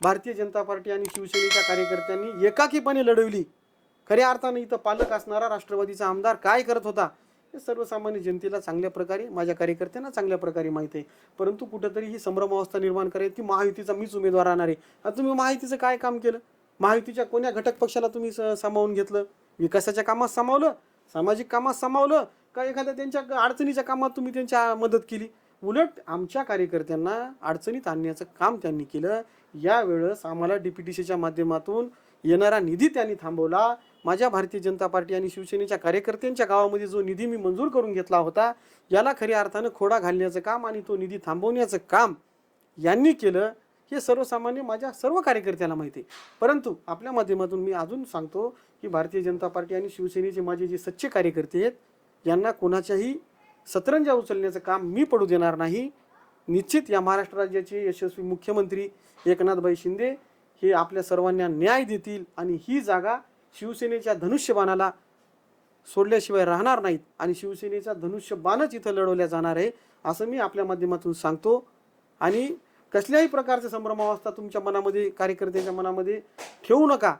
भारतीय जनता पार्टी आणि शिवसेनेच्या कार्यकर्त्यांनी एकाकीपणे लढवली. खऱ्या अर्थानं इथं पालक असणारा राष्ट्रवादीचा आमदार काय करत होता हे सर्वसामान्य जनतेला चांगल्या प्रकारे, माझ्या कार्यकर्त्यांना चांगल्या प्रकारे माहीत आहे. परंतु कुठंतरी ही संभ्रमावस्था निर्माण करायची की महायुतीचा मीच उमेदवार राहणार आहे. आता तुम्ही महायुतीचं काय काम केलं? महायुतीच्या कोण्या घटक पक्षाला तुम्ही सामावून घेतलं? विकासाच्या कामात सामावलं, सामाजिक कामात सामावलं का एखाद्या त्यांच्या अडचणीच्या कामात तुम्ही त्यांच्या मदत केली? उलट आमच्या कार्यकर्त्यांना अडचणीत आणण्याचं काम त्यांनी केलं. यावेळेस आम्हाला DPTCच्या माध्यमातून येणारा निधी त्यांनी थांबवला. माझ्या भारतीय जनता पार्टी आणि शिवसेनेच्या कार्यकर्त्यांच्या गावामध्ये जो निधी मी मंजूर करून घेतला होता याला खऱ्या अर्थानं खोडा घालण्याचं काम आणि तो निधी थांबवण्याचं काम यांनी केलं. हे सर्वसामान्य माझ्या सर्व कार्यकर्त्यांना माहिती आहे. परंतु आपल्या माध्यमातून मी अजून सांगतो की भारतीय जनता पार्टी आणि शिवसेनेचे माझे जे सच्चे कार्यकर्ते आहेत यांना कोणाच्याही सतरंजा उचलण्याचं काम मी पडू देणार नाही. निश्चित या महाराष्ट्र राज्याचे यशस्वी मुख्यमंत्री एकनाथभाई शिंदे हे आपल्या सर्वांना न्याय देतील आणि ही जागा शिवसेनेच्या धनुष्यबाणाला सोडल्याशिवाय राहणार नाहीत आणि शिवसेनेचा धनुष्यबाणच इथं लढवल्या जाणार आहे असं मी आपल्या माध्यमातून सांगतो. आणि कसल्याही प्रकारचा संभ्रमावस्था तुमच्या मनामध्ये, कार्यकर्त्याच्या मनामध्ये ठेवू नका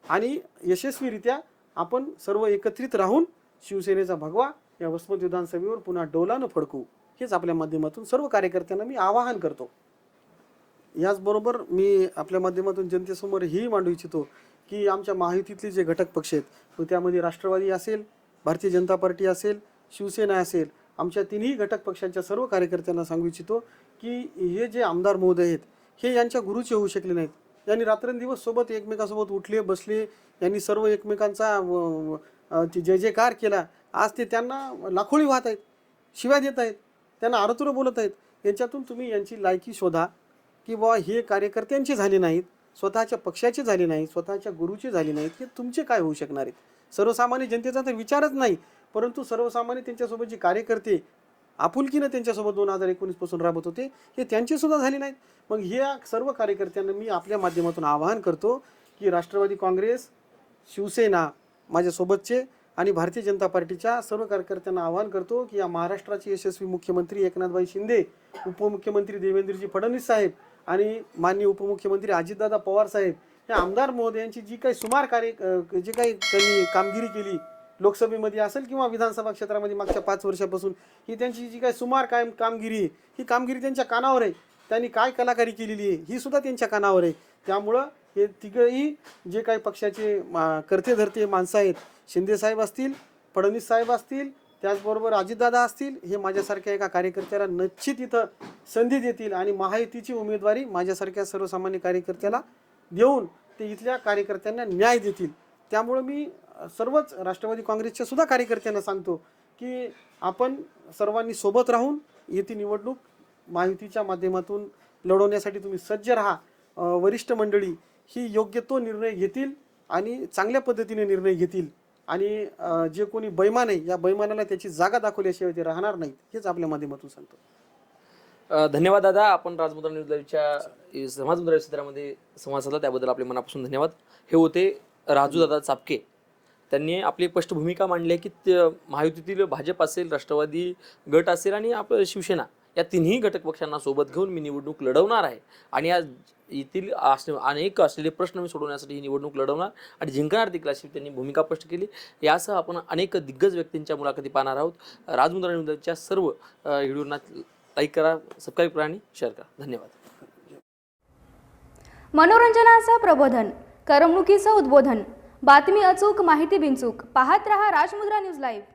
आणि यशस्वीरित्या आपण सर्व एकत्रित राहून शिवसेनेचा भगवा या वसमत विधानसभेवर पुन्हा डौलानं फडकवू, हेच आपल्या माध्यमातून सर्व कार्यकर्त्यांना मी आवाहन करतो. याचबरोबर मी आपल्या माध्यमातून जनतेसमोर ही मांडू इच्छितो की आमच्या महायुतीतले जे घटक पक्ष आहेत त्यामध्ये राष्ट्रवादी असेल, भारतीय जनता पार्टी असेल, शिवसेना असेल, आमच्या तिन्ही घटक पक्षांच्या सर्व कार्यकर्त्यांना सांगू इच्छितो की हे जे आमदार महोदय आहेत हे यांच्या गुरुचे होऊ शकले नाहीत. यांनी रात्रंदिवस सोबत एकमेकांसोबत उठले बसले, यांनी सर्व एकमेकांचा जय जयकार केला. आज ते त्यांना लाखोळी वाहत आहेत, शिव्या देत आहेत, त्यांना आरतुरं बोलत आहेत. याच्यातून तुम्ही यांची लायकी शोधा की बाबा हे कार्यकर्त्यांचे झाले नाहीत, स्वतःच्या पक्षाचे झाले नाहीत, स्वतःच्या गुरुचे झाले नाहीत, हे तुमचे काय होऊ शकणार आहेत? सर्वसामान्य जनतेचा तर विचारच नाही, परंतु सर्वसामान्य त्यांच्यासोबत जे कार्यकर्ते आपुलकीनं त्यांच्यासोबत 2019 पासून राबत होते हे त्यांचे सुद्धा झाले नाहीत. मग ह्या सर्व कार्यकर्त्यांना मी आपल्या माध्यमातून आवाहन करतो की राष्ट्रवादी काँग्रेस, शिवसेना माझ्यासोबतचे आणि भारतीय जनता पार्टीच्या सर्व कार्यकर्त्यांना आवाहन करतो की या महाराष्ट्राचे यशस्वी मुख्यमंत्री एकनाथभाई शिंदे, उपमुख्यमंत्री देवेंद्रजी फडणवीस साहेब आणि माननीय उपमुख्यमंत्री अजितदादा पवार साहेब या आमदार महोदयांची जी काही जे काही त्यांनी कामगिरी केली लोकसभेमध्ये असेल किंवा विधानसभा क्षेत्रामध्ये मागच्या 5 वर्षापासून, ही त्यांची जी काही कामगिरी आहे ही कामगिरी त्यांच्या कानावर आहे. त्यांनी काय कलाकारी केलेली आहे ही सुद्धा त्यांच्या कानावर आहे. त्यामुळं हे तिघही जे काही पक्षाचे करते धरते माणसं आहेत, शिंदे साहेब असतील, फडणवीस साहेब असतील, त्याचबरोबर अजितदादा असतील, हे माझ्यासारख्या एका कार्यकर्त्याला निश्चित इथं संधी देतील आणि महायुतीची उमेदवारी माझ्यासारख्या सर्वसामान्य कार्यकर्त्याला देऊन ते इथल्या कार्यकर्त्यांना न्याय देतील. त्यामुळे मी सर्वच राष्ट्रवादी काँग्रेसच्या सुद्धा कार्यकर्त्यांना सांगतो की आपण सर्वांनी सोबत राहून येथे निवडणूक महायुतीच्या माध्यमातून लढवण्यासाठी तुम्ही सज्ज राहा. वरिष्ठ मंडळी ही योग्य तो निर्णय घेतील आणि चांगल्या पद्धतीने निर्णय घेतील आणि जे कोणी बैमान आहे या बैमानाला त्याची जागा दाखवल्याशिवाय ते राहणार नाहीत, हेच आपल्या माध्यमातून सांगतो. धन्यवाद दादा, आपण राजमुद्रा न्यूज लाईव्हच्या समाजमुद्रा क्षेत्रामध्ये संवाद साधला त्याबद्दल आपले मनापासून धन्यवाद. हे होते राजू दादा चापके. त्यांनी आपली स्पष्ट भूमिका मांडली आहे की महायुतीतील भाजप असेल, राष्ट्रवादी गट असेल आणि आपलं शिवसेना या तिन्ही घटक पक्षांना सोबत घेऊन मी निवडणूक लढवणार आहे आणि या येथील अनेक असलेले प्रश्न मी सोडवण्यासाठी ही निवडणूक लढवणार आणि जिंकणार देखील अशी त्यांनी भूमिका स्पष्ट केली. यासह आपण अनेक दिग्गज व्यक्तींच्या मुलाखती पाहणार आहोत. राजमुद्रा न्यूजच्या सर्व व्हिडिओना लाईक करा, सबस्क्राईब करा आणि शेअर करा. धन्यवाद. मनोरंजनाचं प्रबोधन, करमणुकीचं उद्बोधन, बातमी अचूक, माहिती बिनचूक. पाहत रहा राजमुद्रा न्यूज लाईव्ह.